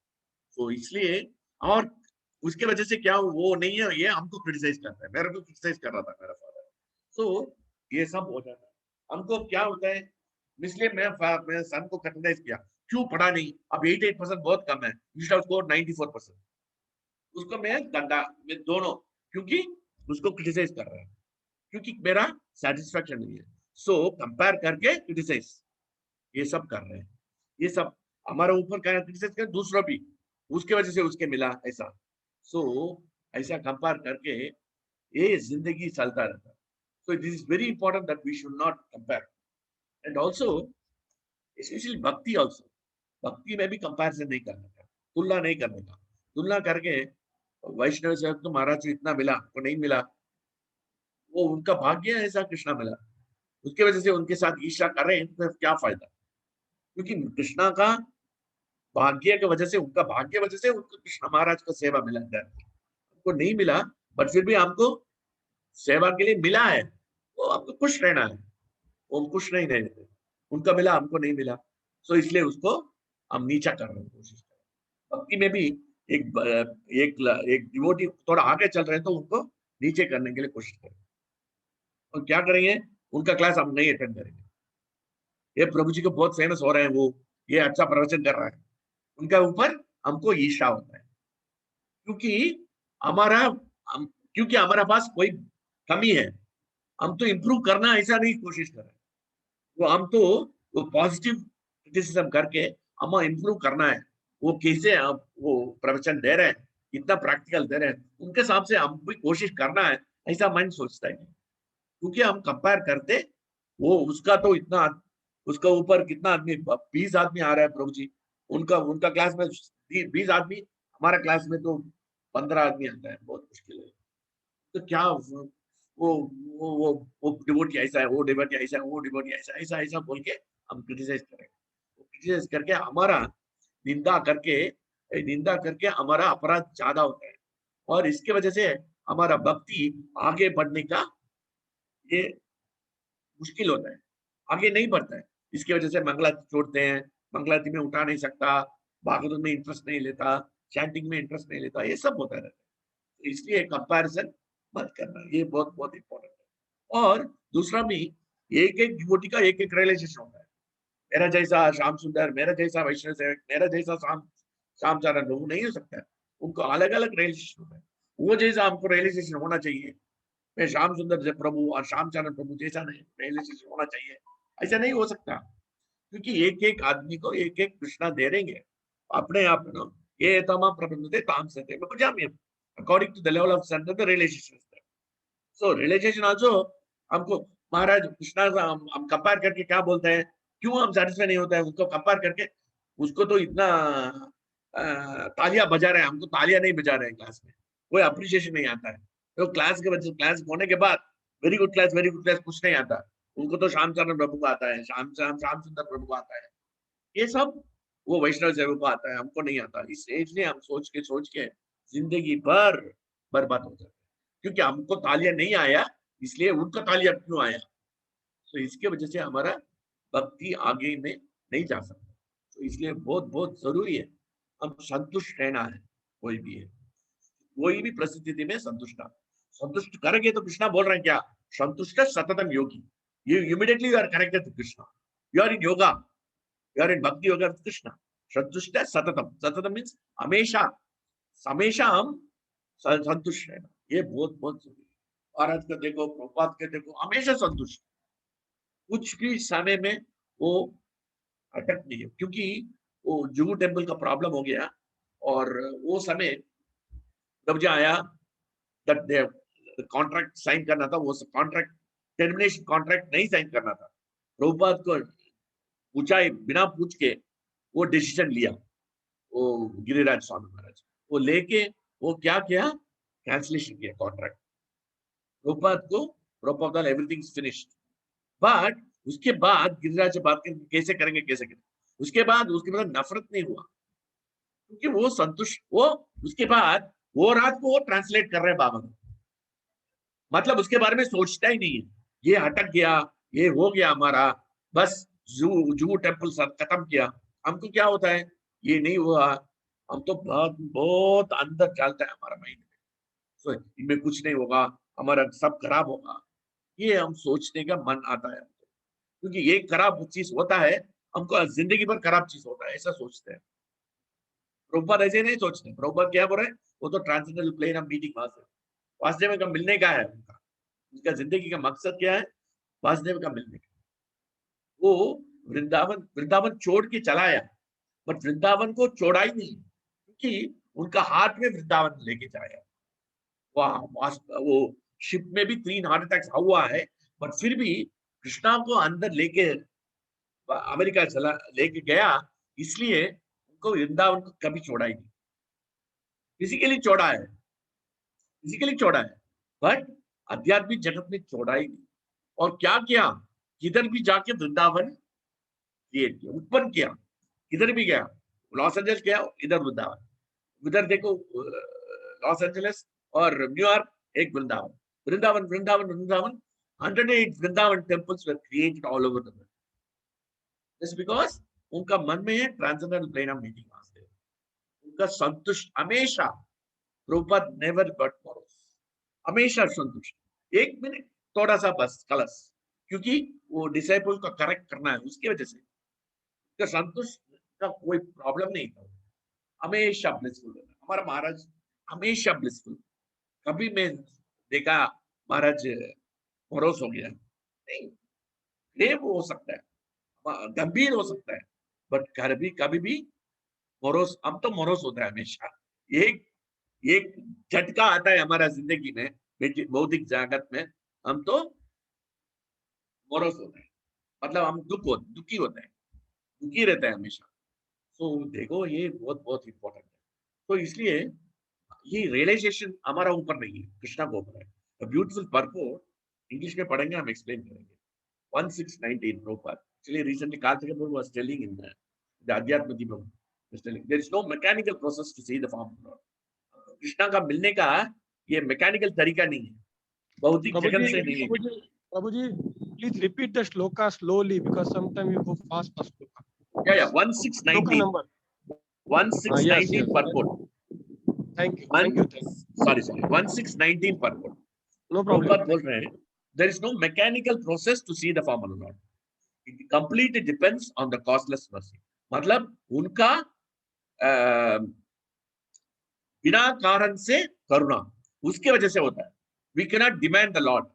तो इसलिए, और उसके वजह से क्या, वो नहीं है, ये हमको क्रिटिसाइज करता है, मेरे को क्रिटिसाइज कर रहा था मेरा फादर। तो ये सब हो जाता है। हमको क्या होता है, इसलिए मैं सन को क्रिटिसाइज किया, क्यों पढ़ा नहीं, अब 88% बहुत कम है, यू शुड स्कोर 94%। उसको मैं दंडा, मैं दोनों, क्योंकि उसको क्रिटिसाइज कर रहा है, क्योंकि मेरा सेटिस्फैक्शन नहीं है। सो कंपेयर करके क्रिटिसाइज, ये सब कर रहे हैं, ये सब हमारा ऊपर क्रिटिसाइज कर, दूसरा भी उसके वजह से उसके मिला ऐसा। सो ऐसा कंपेयर करके ये जिंदगी चलता रहता है। So it is very important that we should not compare. And also, especially bhakti also. भक्ति में भी कंपैरिजन नहीं करने का, तुलना नहीं करने का। तुलना करके वैष्णव सेवक तो महाराज से इतना मिला, वो नहीं मिला, वो उनका भाग्य है, ऐसा कृष्णा मिला, उसकी वजह से उनके साथ ईर्ष्या कर रहे हैं, तो क्या फायदा? क्योंकि कृष्णा का भाग्य की वजह से, उनका भाग्य वजह से उनको कृष्ण महाराज को सेवा मिला है, उनको नहीं मिला, बट फिर भी हमको सेवा के लिए मिला है, तो हमको खुश रहना है, वो खुश नहीं रहते, उनका मिला हमको नहीं मिला, तो इसलिए उसको हम नीचा करने की कोशिश करें। भक्ति में भी एक डिवोटी थोड़ा आगे चल रहे हैं तो उनको नीचे करने के लिए कोशिश करें, और क्या करेंगे, उनका क्लास हम नहीं अटेंड करेंगे, ये प्रभु जी को बहुत फेमस हो रहे हैं, वो ये अच्छा प्रवचन कर रहा है, उनका ऊपर हमको ईर्ष्या होता है, क्योंकि हमारा क्योंकि हमारे पास कोई कमी है, हम तो इम्प्रूव करना ऐसा नहीं कोशिश कर रहे, वो हम तो वो पॉजिटिव क्रिटिसिज्म करके हमें इम्प्रूव करना है, वो कैसे आप वो प्रवचन दे रहे हैं, इतना प्रैक्टिकल दे रहे हैं, उनके हिसाब से हम भी कोशिश करना है, ऐसा माइंड सोचता है, क्योंकि हम कंपेयर करते, वो उसका तो इतना, उसका ऊपर कितना आदमी, 20 आदमी आ रहा है प्रभु जी, उनका क्लास में 20 आदमी, हमारा क्लास में तो 15 आदमी आता है, बहुत मुश्किल है, तो क्या वो डिवोटी ऐसा है, वो डिवोटी ऐसा है, वो डिवोटी ऐसा ऐसा ऐसा बोल के हम क्रिटिसाइज करेंगे, क्रिटिसाइज करके हमारा निंदा करके हमारा अपराध ज्यादा होता है, और इसके वजह से हमारा भक्ति आगे बढ़ने का ये मुश्किल होता है, आगे नहीं बढ़ता है, इसकी वजह से मंगलाती छोड़ते हैं, मंगलाती में उठा नहीं सकता, भागवत में इंटरेस्ट नहीं लेता, चैंटिंग में इंटरेस्ट नहीं लेता, ये सब होता रहता है, तो इसलिए कंपैरिजन मत करना, ये बहुत बहुत इंपॉर्टेंट है। और दूसरा भी, एक एक डिवोटी का एक एक रियलाइजेशन होता है, मेरा जैसा श्याम सुंदर, मेरा जैसा वैष्णव सेवक, मेरा जैसा श्याम चरण लोग नहीं हो सकता है, उनको अलग अलग रियलाइजेशन होता है, वो जैसा हमको रियलाइजेशन होना चाहिए, मैं श्याम सुंदर प्रभु और श्याम चरण प्रभु जैसा नहीं रियलाइजेशन होना चाहिए, ऐसा नहीं हो सकता, क्योंकि एक एक आदमी को एक एक कृष्णा दे देंगे अपने आप ना, ये तमाम प्रबंध ताम से according to the level of the realization, so realization also हमको महाराज कृष्णा हम कंपेयर करके क्या बोलते हैं, क्यों हम सेटिस्फाई नहीं होता है, उसको कंपेयर करके, उसको तो इतना तालियां बजा रहे हैं, हमको तालियां नहीं बजा रहे हैं क्लास में, कोई अप्रिशिएशन नहीं आता है, तो क्लास होने के बाद वेरी गुड क्लास कुछ नहीं आता, उनको तो श्याम चरण प्रभु को आता है, श्याम सुंदर प्रभु को आता है, ये सब वो वैष्णव सेवक को आता है, हमको नहीं आता, इसलिए हम सोच के जिंदगी भर बर्बाद हो जाते हैं, क्योंकि हमको तालियां नहीं आया, इसलिए उनको तालियां क्यों आया, तो इसके वजह से हमारा भक्ति आगे में नहीं जा सकता, तो इसलिए बहुत बहुत जरूरी है हम संतुष्ट रहना है, कोई भी परिस्थिति में संतुष्ट करेंगे, तो कृष्णा बोल रहे हैं क्या, संतुष्ट सततम योगी, you immediately you are connected to Krishna, you are in yoga, you are in bhakti yoga with Krishna, संतुष्ट सततम means हमेशा हम संतुष्ट रहना, ये बहुत बहुत जरूरी है, भारत का देखो, प्रभुपाद के देखो, हमेशा संतुष्ट, कुछ भी समय में वो अटक नहीं है, क्योंकि वो जुहू टेम्पल का प्रॉब्लम हो गया, और वो समय जब जो आया, कॉन्ट्रैक्ट साइन करना था, वो कॉन्ट्रैक्ट टर्मिनेशन कॉन्ट्रैक्ट नहीं साइन करना था, प्रभुपाद को पूछा, बिना पूछ के वो डिसीजन लिया, वो गिरिराज स्वामी महाराज, वो लेके वो क्या किया, कैंसिलेशन किया कॉन्ट्रैक्ट, प्रभुपाद को proposal everything is finished, but उसके बाद गिरिराज से बात कैसे करेंगे, उसके बाद नफरत नहीं हुआ, क्योंकि वो संतुष्ट, वो उसके बाद वो रात को वो ट्रांसलेट कर रहे हैं बाबा, मतलब उसके बारे में सोचता ही नहीं है, ये हटक गया, ये हो गया हमारा, बस जू टेम्पल खत्म किया, हमको क्या होता है, ये नहीं हुआ, हम तो बहुत बहुत अंदर चलता है हमारा माइंड में, तो इनमें कुछ नहीं होगा, हमारा सब खराब होगा, ये हम सोचने का मन आता है, क्योंकि ये खराब चीज होता है, हमको जिंदगी भर खराब चीज होता है, ऐसा सोचते हैं, प्रभुपाद ऐसे नहीं सोचते, प्रभुपाद क्या बोल रहे हैं, वो तो transcendental plane of meeting Vasudev का मिलने का है, उनका जिंदगी का मकसद क्या है, वासुदेव का मिलने का, वो वृंदावन छोड़ के चला आया, बट वृंदावन को छोड़ा ही नहीं, क्योंकि उनका हार्ट में वृंदावन लेके जाया, वो शिप में भी 3 हार्ट अटैक्स हुआ है, बट फिर भी कृष्णा को अंदर लेके अमेरिका चला लेके गया, इसलिए उनको वृंदावन को कभी छोड़ा ही नहीं, फिजिकली छोड़ा है, फिजिकली छोड़ा है, बट आध्यात्मिक जगत में छोड़ा ही नहीं। और क्या किया, किधर भी जाके वृंदावन क्रिएट किया, उत्पन्न किया, किधर भी गया, लॉस एंजल्स गया, इधर वृंदावन, उधर देखो लॉस एंजलिस और न्यूयॉर्क, एक Vrindavan, Vrindavan Vrindavan Vrindavan, 108 Vrindavan temples were created all over the world, just because उनका मन में है ट्रांसेंडेंटल प्लेन ऑफ मीटिंग वास्ते, उनका संतुष्ट हमेशा, प्रभुपाद नेवर गॉट मोरस, हमेशा संतुष्ट, एक मिनट थोड़ा सा बस कलश, क्योंकि वो डिसाइपल को करेक्ट करना है, उसकी वजह से उसका संतुष्ट का कोई प्रॉब्लम नहीं था, हमेशा ब्लिसफुल रहता। हमारा महाराज हमेशा ब्लिसफुल, कभी मैं देखा महाराज मोरोस हो गया नहीं, देव हो सकता है, गंभीर हो सकता है, बट कभी भी मोरोस, हम तो मोरोस होता है हमेशा। एक एक झटका आता है हमारा जिंदगी में, भौतिक जगत में, हम तो मोरोस होता है, मतलब हम दुखी होते हैं, दुखी रहता है हमेशा। तो देखो ये बहुत बहुत इंपॉर्टेंट है। तो इसलिए ये रियलाइजेशन हमारा ऊपर नहीं है, कृष्णा को ऊपर है। ब्यूटीफुल पर्पस इंग्लिश में पढ़ेंगे, हम एक्सप्लेन करेंगे। 1619 Prabhupada. Actually, recently Karthika Prabhu was telling in the Adhyatma Deepam, was telling there is no mechanical process to see the form of Lord. Krishna का मिलने का ये मैकेनिकल तरीका नहीं है, भौतिक जगत से नहीं है। प्रभु जी, please repeat the shloka slowly because sometimes you go fast. Yeah, 1619. number. 1619 yes. purport. Thank you. Sorry. 1619 purport. No problem. Prabhupada बोल रहे हैं, there is no mechanical process to see the form of the Lord. It completely depends on the causeless mercy. मतलब उनका बिना कारण से करुणा, उसके वजह से होता है। We cannot demand the Lord.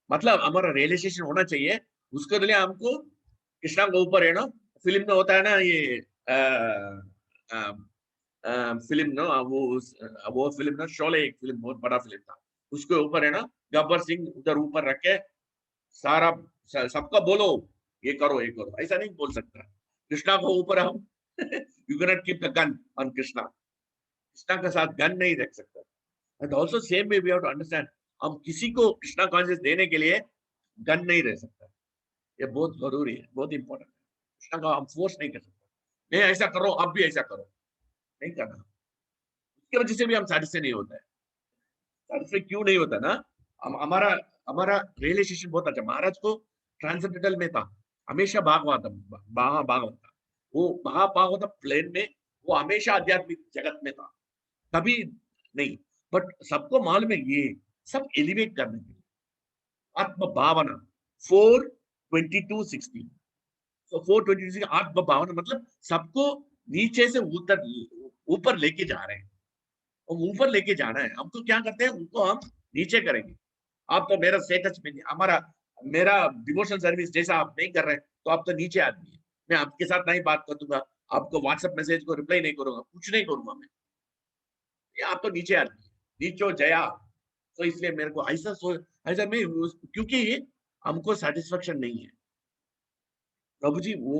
मतलब हमारा रियलाइजेशन होना चाहिए, उसके लिए हमको कृष्णा के ऊपर है ना, फिल्म में होता है ना ये फिल्म ना, वो फिल्म ना, शोले एक फिल्म, बहुत बड़ा फिल्म था, उसके ऊपर है ना गब्बर सिंह उधर ऊपर रख के सारा सबका बोलो ये करो, ऐसा नहीं बोल सकता। कृष्णा को ऊपर हम you can not keep the gun on Krishna, Krishna के साथ गन नहीं रख सकता। And also same way we have to understand, हम किसी को कृष्णा कॉन्शियस देने के लिए गन नहीं रह सकता, ये बहुत जरूरी है, बहुत इंपॉर्टेंट है। कृष्णा का हम फोर्स नहीं कर सकते, नहीं ऐसा करो, अब भी ऐसा करो, नहीं करना। उसकी वजह से भी हम सैटिस्फाई नहीं होता है। सैटिस्फाई क्यों नहीं होता ना, हमारा रियलाइजेशन बहुत अच्छा। महाराज को ट्रांसेंडेंटल में था, हमेशा भागवत था, वो महाभागवत प्लेन में वो हमेशा आध्यात्मिक जगत में था, कभी नहीं। बट सबको मालूम है ये सब एलिवेट करने के लिए आत्म भावना 4:22:16। तो 4:22 आत्म भावना मतलब सबको नीचे से ऊपर लेके जा रहे हैं, ऊपर लेके जाना है। हम तो क्या करते हैं, उनको हम नीचे करेंगे। आप तो मेरा स्टेटस में मेरा डिवोशनल सर्विस जैसा आप नहीं कर रहे हैं, तो आप तो नीचे आदमी है। मैं आपके साथ नहीं बात कर दूंगा, आपको व्हाट्सएप मैसेज को रिप्लाई नहीं करूंगा, कुछ नहीं करूंगा मैं, ये आप तो नीचे आदमी है, नीचो जया। तो इसलिए मेरे को ऐसा मैं, क्योंकि हमको सेटिस्फेक्शन नहीं है। प्रभु जी वो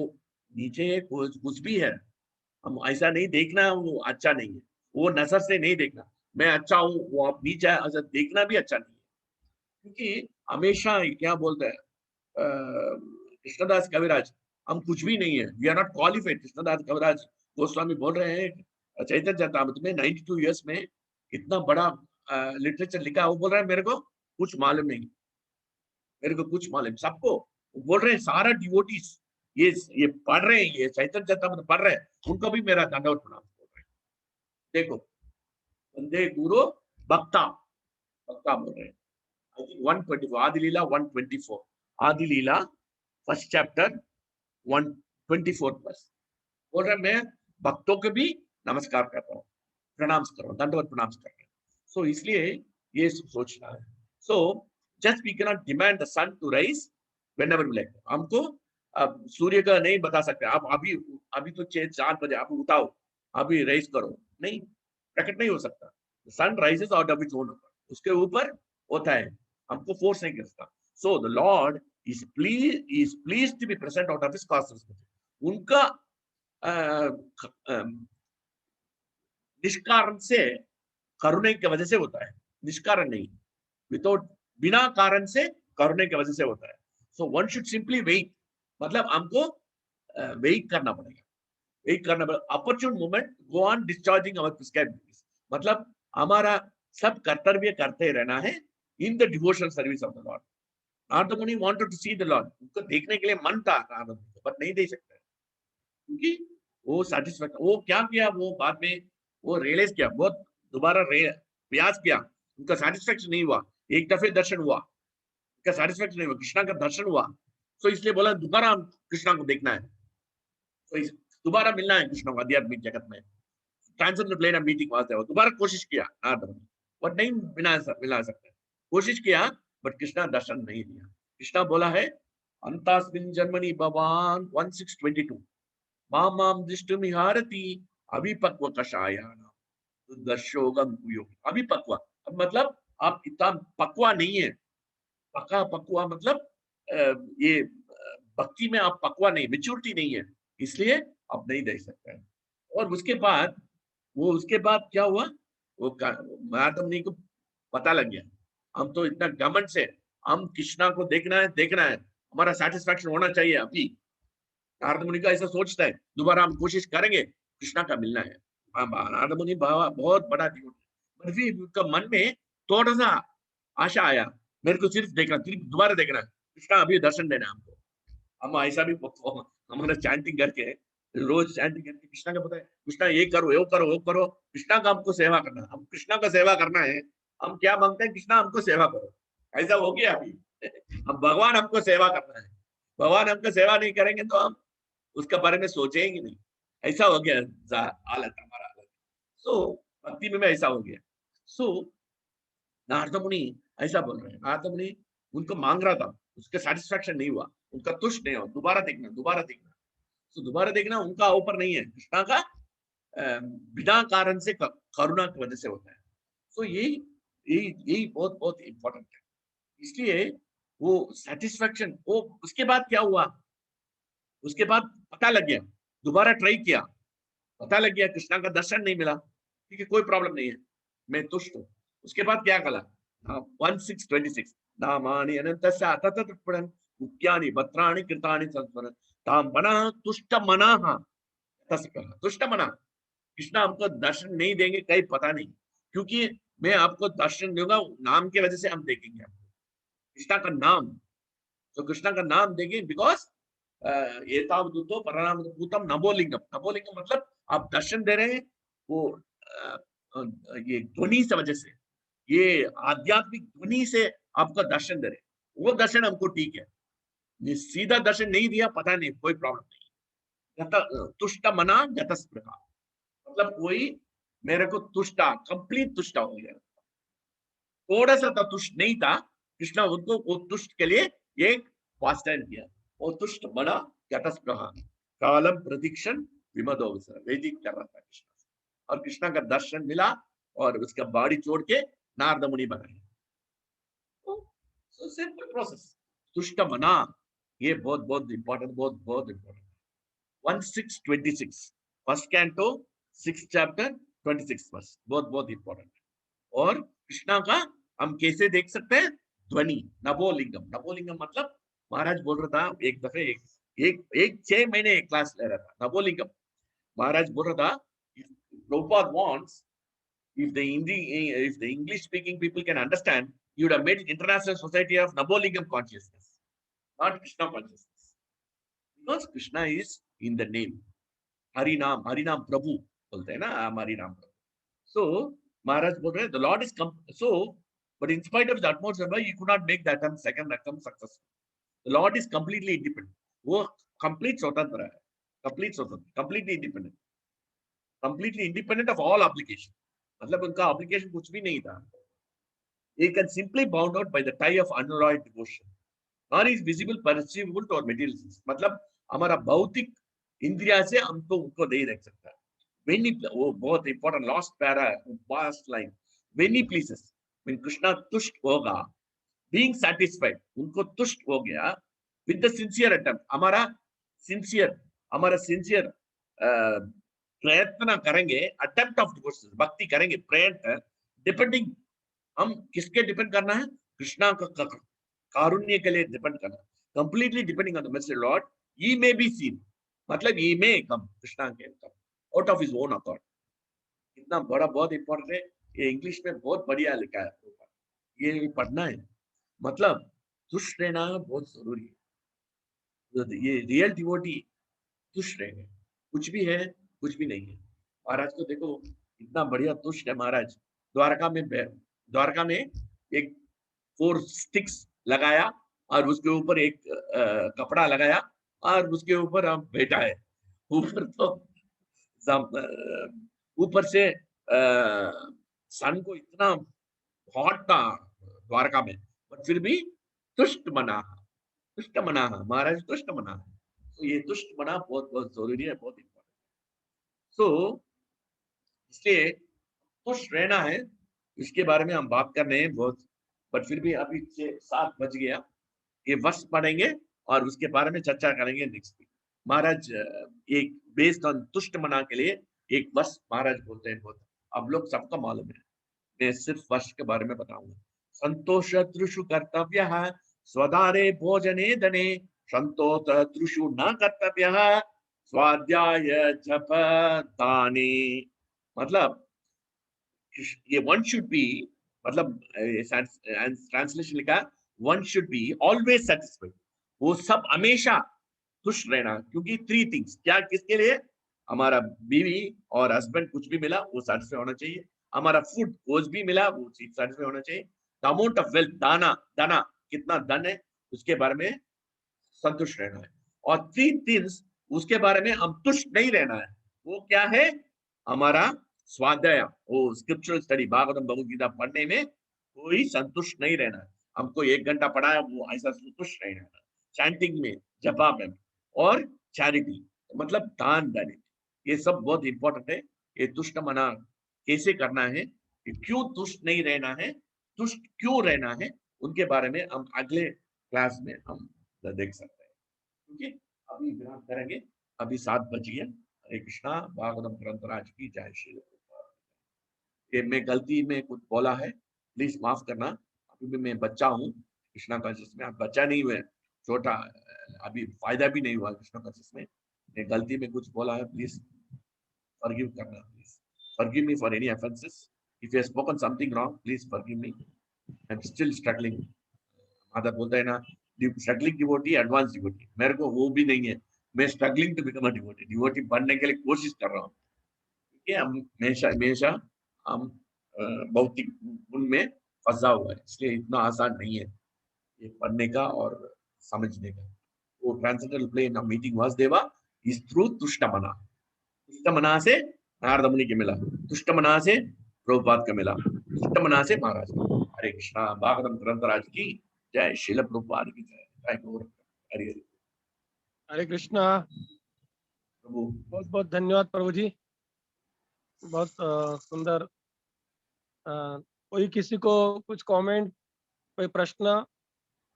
नीचे कुछ भी है, हम ऐसा नहीं देखना वो अच्छा नहीं है, वो नजर से नहीं देखना मैं अच्छा हूँ, वो आप नीचे ऐसा देखना भी अच्छा नहीं है। क्योंकि हमेशा क्या बोलते हैं कृष्णदास कविराज, हम कुछ भी नहीं है, we are not qualified. Krishnadas Kaviraj Goswami बोल रहे हैं चैतन्य चरितामृत में 92 इयर्स में इतना बड़ा लिटरेचर लिखा, वो बोल रहे हैं मेरे को कुछ मालूम नहीं, मेरे को कुछ मालूम। सबको बोल रहे हैं, सारा डिवोटीज ये पढ़ रहे हैं, ये चैतन्य चरितामृत पढ़ रहे हैं, उनको भी मेरा दंडवत प्रणाम बोल रहे हैं। देखो वंदे गुरु भक्ता बोल रहे हैं। 124 आदि लीला 124 आदि लीला फर्स्ट चैप्टर 124 बोल रहे मैं भक्तों को भी नमस्कार करता हूँ, प्रणाम कर रहा हूँ, दंडवत प्रणाम कर रहा हूँ। सो इसलिए ये सोचना है। So just we can not demand the sun to rise whenever we like. हमको अब सूर्य का नहीं बता सकते, आप अभी तो 4 बजे आप उठाओ, अभी राइज करो, नहीं, प्रकट नहीं हो सकता। Sun rises out of its own, उसके ऊपर होता है, हमको फोर्स नहीं कर सकता। So the lord is pleased to be present out of his causeless mercy. उनका निष्कारण से करुणा की वजह से होता है। निष्कारण नहीं, विदाउट बिना कारण से करने की वजह से होता है. So one should simply wait, मतलब हमको वेट करना पड़ेगा, वेट करना पड़ेगा. Opportune moment go on discharging our prescribed duties, मतलब हमारा सब कर्तव्य करते रहना है in the devotional service of the Lord. Narad Muni wanted to see the Lord, उनको देखने के लिए मन था नारद मुनि को, पर नहीं देख सकते क्योंकि वो सेटिस्फैक्शन, वो क्या किया, वो बाद में वो रियलाइज किया, बहुत दोबारा प्रयास किया, उनका सेटिस्फैक्शन नहीं हुआ. एक दफे दर्शन हुआ, उनका सेटिस्फैक्शन नहीं हुआ, कृष्णा का दर्शन हुआ, तो इसलिए बोला दोबारा हम कृष्णा को देखना है, तो दोबारा मिलना है कृष्णा को आध्यात्मिक जगत में. ट्रांसेंडेंटल प्लेन ऑफ मीटिंग वास्ते वो दोबारा कोशिश किया नारद मुनि, बट नहीं मिला सकते. कोशिश किया बट कृष्णा दर्शन नहीं दिया. कृष्णा बोला है अंतास्मिन् जन्मनि भवान 1622 माम दृष्टुमिहारति अभिपक्व कषायाणां दर्शोगम कुयो. अभिपक्व मतलब आप इतना पक्वा नहीं है, पक्का पक्वा मतलब ये भक्ति में आप पक्वा नहीं, मेच्योरिटी नहीं है, इसलिए आप नहीं देख सकते हैं. और उसके बाद क्या हुआ, वो नारद मुनि को पता लग गया, हम तो इतना घमंड से हम कृष्णा को देखना है, हमारा सेटिस्फैक्शन होना चाहिए अभी. नारद मुनि का ऐसा सोचता है, दोबारा हम कोशिश करेंगे, कृष्णा का मिलना है. नारद मुनि बहुत बड़ा जीवन, पर फिर उसका मन में थोड़ा सा आशा आया, मेरे को सिर्फ दोबारा देखना है, कृष्णा अभी दर्शन देना है हमको. हम ऐसा भी हमारा चैंटिंग करके, रोज चैंटिंग करके कृष्णा का पता है, कृष्णा ये करो वो करो वो करो, कृष्णा का हमको सेवा करना है, हम कृष्णा का सेवा करना है. हम क्या मांगते हैं, कृष्णा हमको सेवा करो, ऐसा हो गया अभी. हम भगवान हमको सेवा करना है, भगवान हमको सेवा नहीं करेंगे तो हम उसके बारे में सोचेंगे नहीं, ऐसा हो गया हालत हमारा हालत. सो भक्ति में ऐसा हो गया. सो नारद मुनि ऐसा बोल रहे हैं, नारद मुनि उनको मांग रहा था, उसके सेटिस्फैक्शन नहीं हुआ, उनका तुष्ट नहीं हुआ, दोबारा देखना. तो दोबारा देखना उनका ऊपर नहीं है, कृष्णा का बिना कारण से करुणा की वजह से होता है. तो यही बहुत बहुत इंपॉर्टेंट है. इसलिए वो सेटिस्फैक्शन, वो उसके बाद क्या हुआ, उसके बाद पता लग गया, दोबारा ट्राई किया, पता लग गया कृष्णा का दर्शन नहीं मिला, ठीक है कोई प्रॉब्लम नहीं है, मैं तुष्ट हूँ. उसके बाद क्या करा, 1626 नामानि अनन्तस्य अततत्परं उक्यानि भद्राणि कृतानि संस्मरन् तां मनः तुष्ट मनः तस्कः. तुष्ट मना, कृष्णा हमको दर्शन नहीं देंगे कहीं पता नहीं, क्योंकि मैं आपको दर्शन दूंगा नाम की वजह से हम देखेंगे आपको, कृष्णा का नाम. तो कृष्णा का नाम देंगे बिकॉज एतावदूतो परनामभूतम नभोलिंगम. नभोलिंगम मतलब आप दर्शन दे रहे हैं, वो ये ध्वनि से वजह से, ये आध्यात्मिक ध्वनि से आपका दर्शन दे रहे, वो दर्शन हमको ठीक है. ये सीधा दर्शन नहीं दिया पता नहीं, कोई प्रॉब्लम नहीं. तुष्ट मना गतस्पृहा, मतलब कोई मेरे को तुष्टा, कंप्लीट तुष्टा हो गया, थोड़ा सा तो तुष्ट नहीं था. कृष्णा उनको वो तुष्ट के लिए एक वास्तान किया, वो तुष्ट बना गतस्पृहा कालम प्रतीक्षण विमदो विसर, वैदिक कर रहा था कृष्णा, और कृष्णा का दर्शन मिला और उसका बॉडी छोड़ के नारद मुनि बनाए. सो सिंपल प्रोसेस, तुष्ट मना, ये बहुत बहुत इंपॉर्टेंट, बहुत important. 1626 first canto 6th chapter 26 verse, बहुत इंपॉर्टेंट. और कृष्णा का हम कैसे देख सकते हैं, ध्वनि, नभोलिंगम. नभोलिंगम मतलब महाराज बोल रहा था एक दफे, एक 6 महीने एक क्लास ले रहा था, नभोलिंगम. महाराज बोल रहा था Prabhupada wants, if the English speaking people can understand, you would have made International Society of Nabholingam consciousness, not Krishna consciousness, because Krishna is in the name. Harinam Prabhu बोलते हैं ना, Harinam Prabhu. So Maharaj बोल रहे हैं the Lord is come. So but in spite of the utmost effort, you could not make that second attempt successful. The Lord is completely independent. वो complete स्वतंत्र है, completely independent, completely independent of all obligation. मतलब उनका obligation कुछ भी नहीं था. He can simply bound out by the tie of unalloyed devotion, nor is visible perceivable to our material sense. मतलब हमारा भौतिक इंद्रिया से हमको उनको नहीं रख सकता. When he, वो बहुत important last para, last line, when he pleases, when Krishna तुष्ट होगा, being satisfied, उनको तुष्ट हो गया, with the sincere attempt, हमारा sincere प्रयत्न करेंगे, attempt of devotion, भक्ति करेंगे, प्रयत्न, depending हम किसके डिपेंड करना है? कृष्णा का कारुण्य के लिए डिपेंड करना, completely depending on the message Lord. He may be seen, मतलब ही मे कम, कृष्णा के come out of his own accord. इतना बड़ा, बहुत इंपॉर्टेंट है ये, इंग्लिश में बहुत बढ़िया लिखा है, ये पढ़ना है। मतलब तुष्ट रहना बहुत जरूरी है। तो ये रियल डिवोटी तुष्ट रहेंगे, कुछ भी है कुछ भी नहीं है। महाराज को देखो इतना बढ़िया तुष्ट है महाराज। द्वारका में एक 4 स्टिक्स लगाया और उसके ऊपर एक कपड़ा लगाया और उसके ऊपर हम बैठा है। ऊपर तो ऊपर से सन को इतना हॉट था द्वारका में, पर फिर भी तुष्ट मना, तुष्ट मना महाराज, तुष्ट मना। तो ये तुष्ट मना बहुत बहुत जरूरी है, बहुत इंपॉर्टेंट। सो इसलिए तुष्ट रहना है, इसके बारे में हम बात कर रहे हैं बहुत, बट फिर भी अभी 7 बज गया, ये वस्त पढ़ेंगे और उसके बारे में चर्चा करेंगे नेक्स्ट वीक। महाराज एक बेस्ड ऑन तुष्ट मना के लिए एक वस्त महाराज बोलते हैं, बहुत अब लोग सबका मालूम है, मैं सिर्फ वस्त के बारे में बताऊंगा। संतोष त्रुषु कर्तव्य स्वदारे भोजने धने, संतोष त्रुषु न कर्तव्य स्वाध्याय जप दाने। मतलब ये वन शुड बी, मतलब ट्रांसलेशन लिखा, one should be always satisfied, वो सब हमेशा खुश रहना। क्योंकि 3 थिंग्स, क्या किसके लिए? हमारा बीवी और हस्बैंड कुछ भी मिला वो सेटिस्फाई होना चाहिए, हमारा फूड कुछ भी मिला वो सेटिस्फाई होना चाहिए, द अमाउंट ऑफ वेल्थ, दाना दाना कितना धन है उसके बारे में संतुष्ट रहना है। और 3 थिंग्स उसके बारे में हम तुष्ट नहीं रहना है, वो क्या है? हमारा स्वाध्याय, वो स्क्रिप्चुरल स्टडी, भागवतम भगवद गीता पढ़ने में कोई संतुष्ट नहीं रहना है। हमको 1 घंटा पढ़ाया वो ऐसा संतुष्ट नहीं रहना। चैंटिंग में, जपा में और चैरिटी, मतलब दान देने, ये सब बहुत इंपॉर्टेंट है। ये तुष्ट मना कैसे करना है, क्यों तुष्ट नहीं रहना है, तुष्ट क्यों रहना है, उनके बारे में हम अगले क्लास में हम देख सकते हैं। क्योंकि अभी विराम करेंगे, अभी 7 बज गया। हरे कृष्णा, भागवतम ग्रंथराज की जय श्री प्रभुपाद। ये मैं गलती में कुछ बोला है, प्लीज माफ करना। अभी भी मैं बच्चा हूँ कृष्णा कॉन्शियस में, आप बच्चा नहीं हुए, छोटा, अभी फायदा भी नहीं हुआ कृष्णा कॉन्शियस में। मैं गलती में कुछ बोला है, प्लीज फॉरगिव करना, please forgive me for any offences. If you have spoken something wrong, please forgive me, I am still struggling. माता बोलता है ना, स्ट्रगलिंग डिवोटी, एडवांस डिवोटी, मेरे को वो भी नहीं है, मैं struggling to become a devotee, devotee बनने के लिए कोशिश कर रहा हूँ। हम हमेशा हमेशा हम भौतिक गुण में फंसा हुआ है, इसलिए इतना आसान नहीं है ये पढ़ने का और समझने का। वो transcendental plane of meeting Vasudeva is through तुष्टमना। तुष्टमना से नारद मुनि के मिला, तुष्टमना से प्रभुपाद का मिला, तुष्टमना से महाराज। हरे कृष्णा, भागवतम ग्रंथराज की जय, श्रील प्रभुपाद की जय। हरे हरे। हरे कृष्णा। प्रभु बहुत बहुत धन्यवाद प्रभु जी, बहुत सुंदर। कोई किसी को कुछ कमेंट, कोई प्रश्न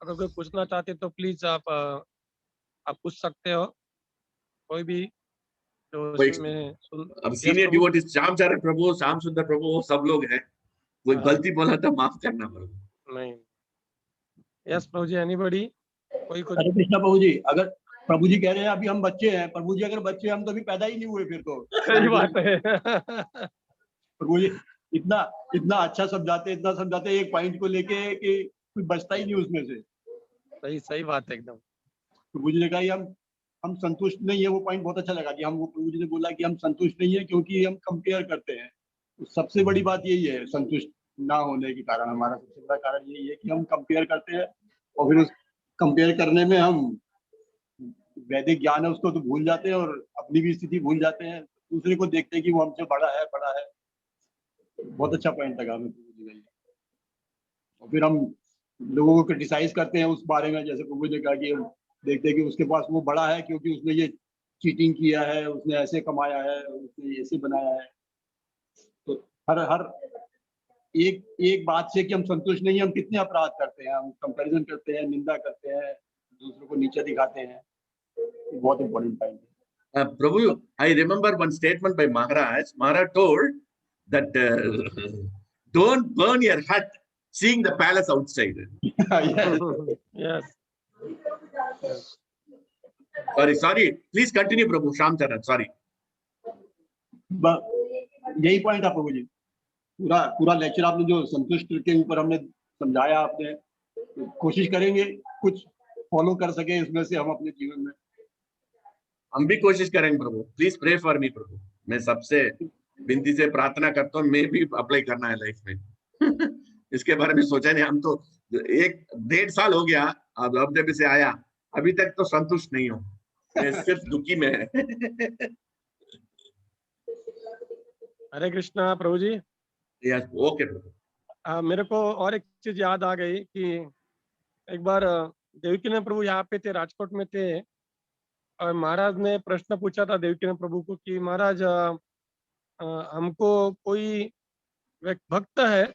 अगर कोई पूछना चाहते तो प्लीज आप पूछ सकते हो, कोई भी जो इसमें सुन। अब यस सीनियर प्रभु। डिवोटीज श्यामचार्य प्रभु, श्याम सुंदर प्रभु, वो सब लोग हैं, कोई गलती बोला तो माफ करना प्रभु। नहीं, यस प्रभु जी, एनीबॉडी, कोई कुछ। हरे कृष्णा प्रभु जी, अगर प्रभु जी कह रहे हैं अभी हम बच्चे हैं, प्रभु जी अगर बच्चे हम तो अभी पैदा ही नहीं हुए फिर तो। सही बात है। प्रभु जी इतना इतना अच्छा समझाते, इतना समझाते एक पॉइंट को लेके कि कुछ बचता ही नहीं उसमें से। सही सही बात है एकदम। प्रभु जी ने कहा कि हम संतुष्ट नहीं है, वो पॉइंट बहुत अच्छा लगा कि हम, वो प्रभु जी ने बोला कि हम संतुष्ट नहीं है क्योंकि हम कंपेयर करते हैं। तो सबसे बड़ी बात यही है, संतुष्ट ना होने के कारण हमारा सबसे बड़ा कारण यही है कि हम कंपेयर करते हैं, और फिर उस कंपेयर करने में हम वैदिक ज्ञान है उसको तो भूल जाते हैं और अपनी भी स्थिति भूल जाते हैं, दूसरे को देखते हैं कि वो हमसे बड़ा है बड़ा है। बहुत अच्छा पॉइंट लगा हमें प्रभु जी का ये। और फिर हम लोगों को क्रिटिसाइज करते हैं उस बारे में, जैसे प्रभु जी ने कहा कि हम देखते हैं कि उसके पास वो बड़ा है क्योंकि उसने ये चीटिंग किया है, उसने ऐसे कमाया है, उसने ऐसे बनाया है। तो हर हर एक बात से कि हम संतुष्ट नहीं है, हम कितने अपराध करते हैं, हम कंपैरिजन करते हैं, निंदा करते हैं, दूसरों को नीचे दिखाते हैं। बहुत इंपॉर्टेंट पॉइंट है। Prabhu, I remember one statement by Maharaj. Maharaj told that don't burn your hut seeing the palace outside. Yes. Yes. Sorry. Please continue, Prabhu. Shyam Charan, sorry. यही पॉइंट है प्रभु जी। पूरा लेक्चर आपने जो संतुष्ट के ऊपर हमने समझाया, आपने कोशिश करेंगे कुछ फॉलो कर सके इसमें से हम अपने जीवन में। हम भी कोशिश करेंगे प्रभु। प्लीज प्रे फॉर मी प्रभु। मैं सबसे विनती से प्रार्थना करता हूँ, मैं भी अप्लाई करना है लाइफ में। इसके बारे में सोचा नहीं। हम तो 1.5 साल हो गया अब जब से आया, अभी तक तो संतुष्ट नहीं हूँ, मैं सिर्फ दुखी में है। हरे कृष्णा प्रभु जी। यस, ओके प्रभु। मेरे को और एक चीज याद आ गई कि एक बार देवकीनंद प्रभु यहाँ पे थे, राजकोट में थे, और महाराज ने प्रश्न पूछा था देवकीनंद प्रभु को कि महाराज हमको कोई भक्त है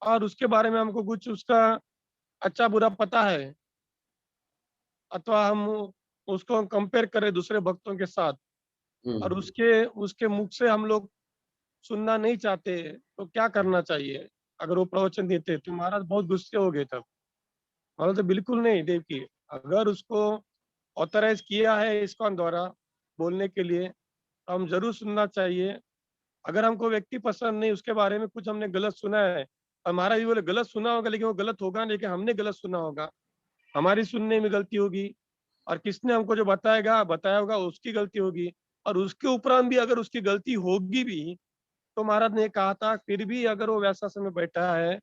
और उसके बारे में हमको कुछ उसका अच्छा बुरा पता है, अथवा हम उसको कंपेयर करें दूसरे भक्तों के साथ, और उसके मुख से हम लोग सुनना नहीं चाहते, तो क्या करना चाहिए? अगर वो प्रवचन देते तो महाराज बहुत गुस्से हो गए तब। महाराज तो बिल्कुल नहीं देवकी, अगर उसको ऑथराइज किया है इस्कॉन द्वारा बोलने के लिए तो हम जरूर सुनना चाहिए। अगर हमको व्यक्ति पसंद नहीं, उसके बारे में कुछ हमने गलत सुना है, और महाराज भी बोले गलत सुना होगा लेकिन वो गलत होगा नहीं, लेकिन हमने गलत सुना होगा, हमारी सुनने में गलती होगी, और किसने हमको जो बताया होगा उसकी गलती होगी, और उसके उपरांत भी अगर उसकी गलती होगी भी तो महाराज ने कहा था फिर भी अगर वो वैसा समय बैठा है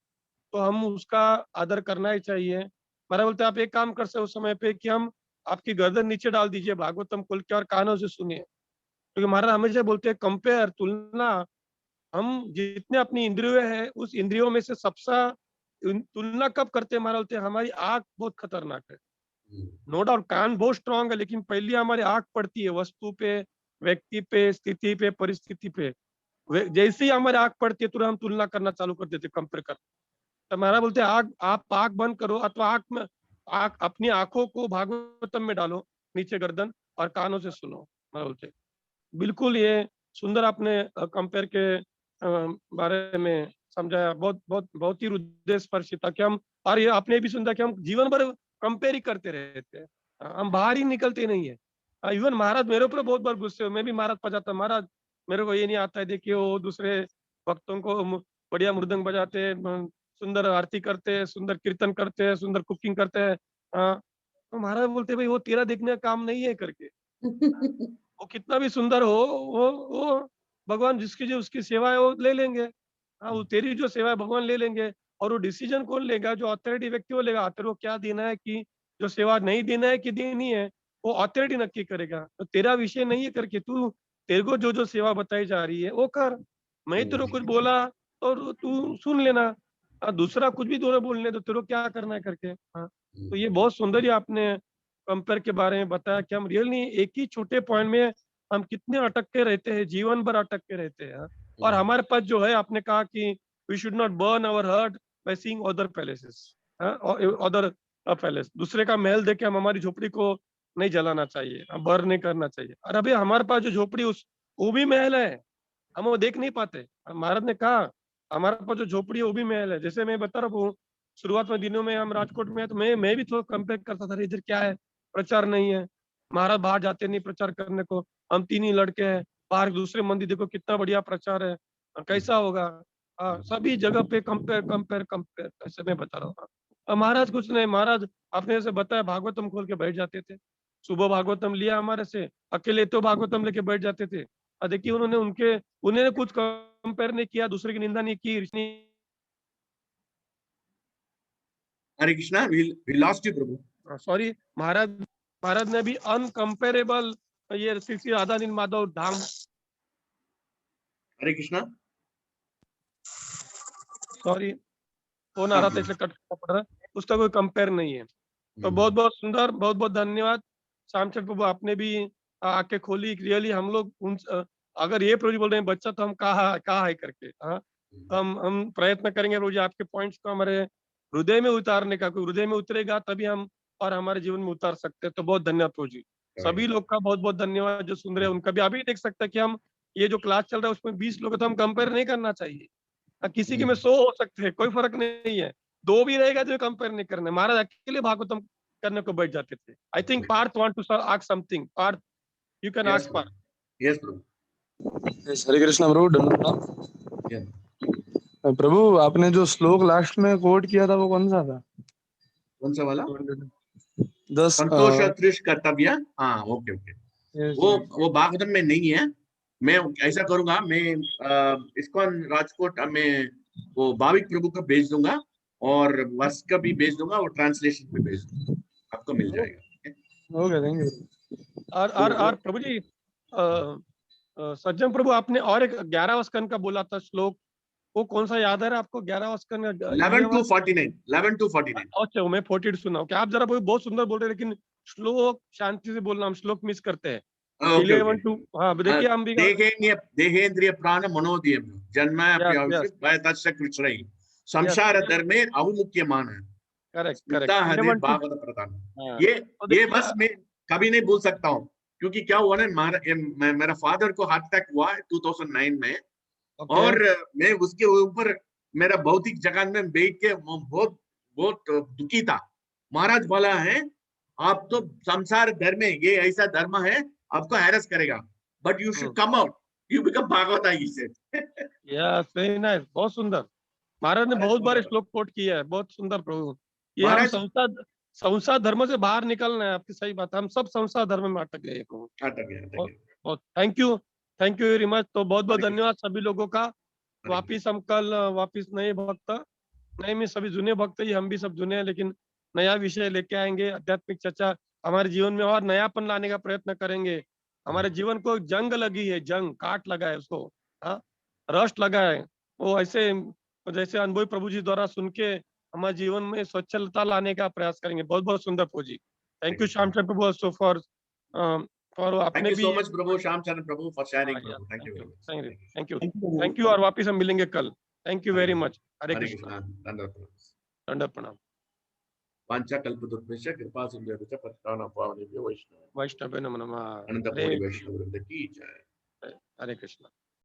तो हम उसका आदर करना ही चाहिए। महाराज बोलते आप एक काम कर सकते उस समय पे कि हम आपकी गर्दन नीचे डाल दीजिए, भागवतम खोल के और कानों से सुनिए, क्योंकि महाराज हमेशा बोलते हैं कंपेयर, तुलना, हम जितने अपनी इंद्रियों है उस इंद्रियों में से सबसे तुलना कब करते हैं? महाराज बोलते हैं हमारी आंख बहुत खतरनाक है। नो डाउट कान बहुत स्ट्रांग है, लेकिन पहली हमारी आंख पड़ती है वस्तु पे, व्यक्ति पे, स्थिति पे, परिस्थिति पे। जैसे ही हमारी आंख पड़ती है तुरंत हम तुलना करना चालू कर देते, कंपेयर कर। तो महाराज बोलते हैं आप आंख बंद करो, अथवा अपनी आंखों को भागवतम में डालो नीचे गर्दन, और कानों से सुनो। महाराज बोलते बिल्कुल ये सुंदर आपने कंपेयर के बारे में समझाया, बहुत बहुत बहुत ही हृदय स्पर्शी था कि हम, और ये आपने भी सुना कि हम जीवन भर कंपेयर ही करते रहते हैं, हम बाहर ही निकलते नहीं है। इवन महाराज मेरे ऊपर बहुत बार गुस्से हो, मैं भी महाराज पजाता, महाराज मेरे को ये नहीं आता है, देखिए वो दूसरे भक्तों को बढ़िया मृदंग बजाते हैं, सुंदर आरती करते हैं, सुंदर कीर्तन करते हैं, सुंदर कुकिंग करते हैं, तो महाराज बोलते भाई वो तेरा देखने का काम नहीं है करके। वो कितना भी सुंदर हो, वो भगवान जिसकी जो उसकी सेवा है वो ले लेंगे, वो तेरी जो सेवा है भगवान ले लेंगे, और वो डिसीजन कौन लेगा? जो अथॉरिटी व्यक्ति वो लेगा। तेरे को क्या देना है कि जो सेवा नहीं देना है कि देनी है, वो अथॉरिटी नक्की करेगा, तो तेरा विषय नहीं है करके तेरे को जो सेवा बताई जा रही है वो कर। मैं तेरे को कुछ बोला तो तू सुन लेना, दूसरा कुछ भी दोनों बोलने तो तेरे को क्या करना है करके। तो ये बहुत सुंदर ही आपने कंपेयर के बारे में बताया कि हम रियल नहीं, एक ही छोटे पॉइंट में हम कितने अटक के रहते हैं, जीवन भर अटक के रहते हैं। और हमारे पास जो है, आपने कहा कि we should not burn our heart by seeing other palaces, other palace, दूसरे का महल देख के हम हमारी झोपड़ी को नहीं जलाना चाहिए, बर्न नहीं करना चाहिए। और अभी हमारे पास जो झोपड़ी वो भी महल है, हम वो देख नहीं पाते। महाराज ने कहा हमारे पास जो झोपड़ी है वो भी महल है। जैसे मैं बता रहा हूँ, शुरुआत में दिनों में हम राजकोट में है तो मैं भी थोड़ा कंपेयर करता था, इधर क्या है, प्रचार नहीं है, महाराज बाहर जाते नहीं प्रचार करने को, हम 3 ही लड़के हैं, बाहर दूसरे मंदिर देखो कितना बढ़िया प्रचार है, कैसा होगा। सभी जगह पे कंपेयर कंपेयर कंपेयर, ऐसे मैं बता रहा हूँ। महाराज कुछ नहीं, महाराज आपने जैसे बताया भागवतम खोल के बैठ जाते थे, सुबह भागवतम लिया हमारे से, अकेले तो भागवतम लेके बैठ जाते थे। देखिए उन्होंने कुछ कंपेयर नहीं किया, दूसरे की निंदा नहीं की। Hare Krishna, we lost you Prabhu. Sorry, Maharaj ने भी अनकंपेरेबल ये श्री राधा नील माधव धाम। हरे कृष्णा, सॉरी फोन आ रहा था इसलिए कट करना पड़ रहा है, उसका कोई कंपेयर नहीं है। तो बहुत बहुत सुंदर, बहुत बहुत धन्यवाद श्यामचंद्र प्रभु, आपने भी आके खोली। रियली हम लोग अगर ये प्रभु बोल रहे हैं बच्चा, तो हम कहा है करके। हम प्रयत्न करेंगे रोज आपके पॉइंट्स को हमारे हृदय में उतारने का, कोई हृदय में उतरेगा तभी हम और हमारे जीवन में उतार सकते हैं। तो बहुत धन्यवाद प्रभु जी, सभी लोग का बहुत बहुत धन्यवाद जो सुन रहे हैं उनका भी। अभी देख सकते हैं कि हम ये जो क्लास चल रहा है उसमें 20 लोग, तो हम कंपेयर नहीं करना चाहिए। किसी के में 100 हो सकते हैं, कोई फर्क नहीं है। 2 भी रहेगा जो कंपेयर नहीं करना। महाराज अकेले भागवतम करने को बैठ जाते थे। I think Parth want to ask something. Parth, you can Yes, ask Prabhu. Parth. Yes, Prabhu. Yes, Hare Krishna Prabhu, धन्यवाद। Yeah. प्रभु, आपने जो श्लोक लास्ट में कोट किया था वो कौन सा था? कौन सा वाला? 10 संतोष त्रिश कर्तव्य। हाँ, ओके ओके। वो भागवतम में नहीं है। मैं ऐसा करूंगा, मैं इस्कॉन राजकोट में वो भाविक प्रभु का भेज दूंगा और वर्ष का भी भेज दूंगा और ट्रांसलेशन भी भेज दूंगा, आपको मिल जाएगा। Okay, thank you. और प्रभु जी, सज्जन प्रभु, आपने और एक 11वां स्कंद का बोला था श्लोक, वो कौन सा याद है आपको? 11वां स्कंद 11 to 49, 11 to 49। अच्छा, मैं 42 सुना हूँ। क्या आप जरा बहुत सुंदर बोल रहे हैं, लेकिन श्लोक शांति से बोलना, हम श्लोक मिस करते हैं। 11 to, हाँ देखिए, हम भी देहेन्द्रिय प्राण मनोदीयम जन्माप्यावश्य वयतस्य कृच्छ्रैः संसार धर्मे अवमुख्यमान है। करेक्ट स्मृता हृदय भागवत प्रधान। ये बस मैं कभी नहीं भूल सकता हूँ, क्योंकि क्या हुआ ना, मेरा फादर को हार्ट अटैक हुआ 2009 में, और मैं उसके ऊपर मेरा भौतिक जगत में बैठ के बहुत बहुत दुखी था। महाराज बोला है, आप तो संसार धर्म में, ये ऐसा धर्म है आपको हैरेस करेगा, but you should come out, you become Bhagavat. He said yes, very nice, बहुत सुंदर। महाराज ने बहुत बार श्लोक कोट किया है, बहुत सुंदर प्रभु। ये हम संसार धर्म से बाहर निकलना है। आपकी सही बात है, हम सब संसार धर्म में अटक गए। Thank you very much. तो बहुत बहुत धन्यवाद सभी लोगों का। वापिस हम कल वापिस नए भक्त, नहीं में सभी जुने भक्त ही, हम भी सब जुने हैं, लेकिन नया विषय लेके आएंगे। आध्यात्मिक चर्चा हमारे जीवन में और नयापन लाने का प्रयत्न करेंगे। हमारे जीवन को जंग लगी है, जंग काट लगा है उसको, हाँ, रस्ट लगा है। वो ऐसे जैसे अनुभवी प्रभु जी द्वारा सुन के हमारे जीवन में स्वच्छता लाने का प्रयास करेंगे। बहुत बहुत सुंदर प्रभु जी। Thank you Shyam Charan Prabhu also for अपने भी। So much Prabhu Shyam Charan Prabhu for sharing Prabhu. Thank you और वापिस हम मिलेंगे कल। Thank you very much. Hare Krishna. दंडवत प्रणाम। वाञ्छाकल्पतरुभ्यश्च कृपा सिन्धुभ्यश्च पतितानां पावनेभ्यो वैष्णवेभ्यो वैष्णवे नमो नमः। अनंत कोटि वैष्णव वृंद की जय। हरे कृष्णा।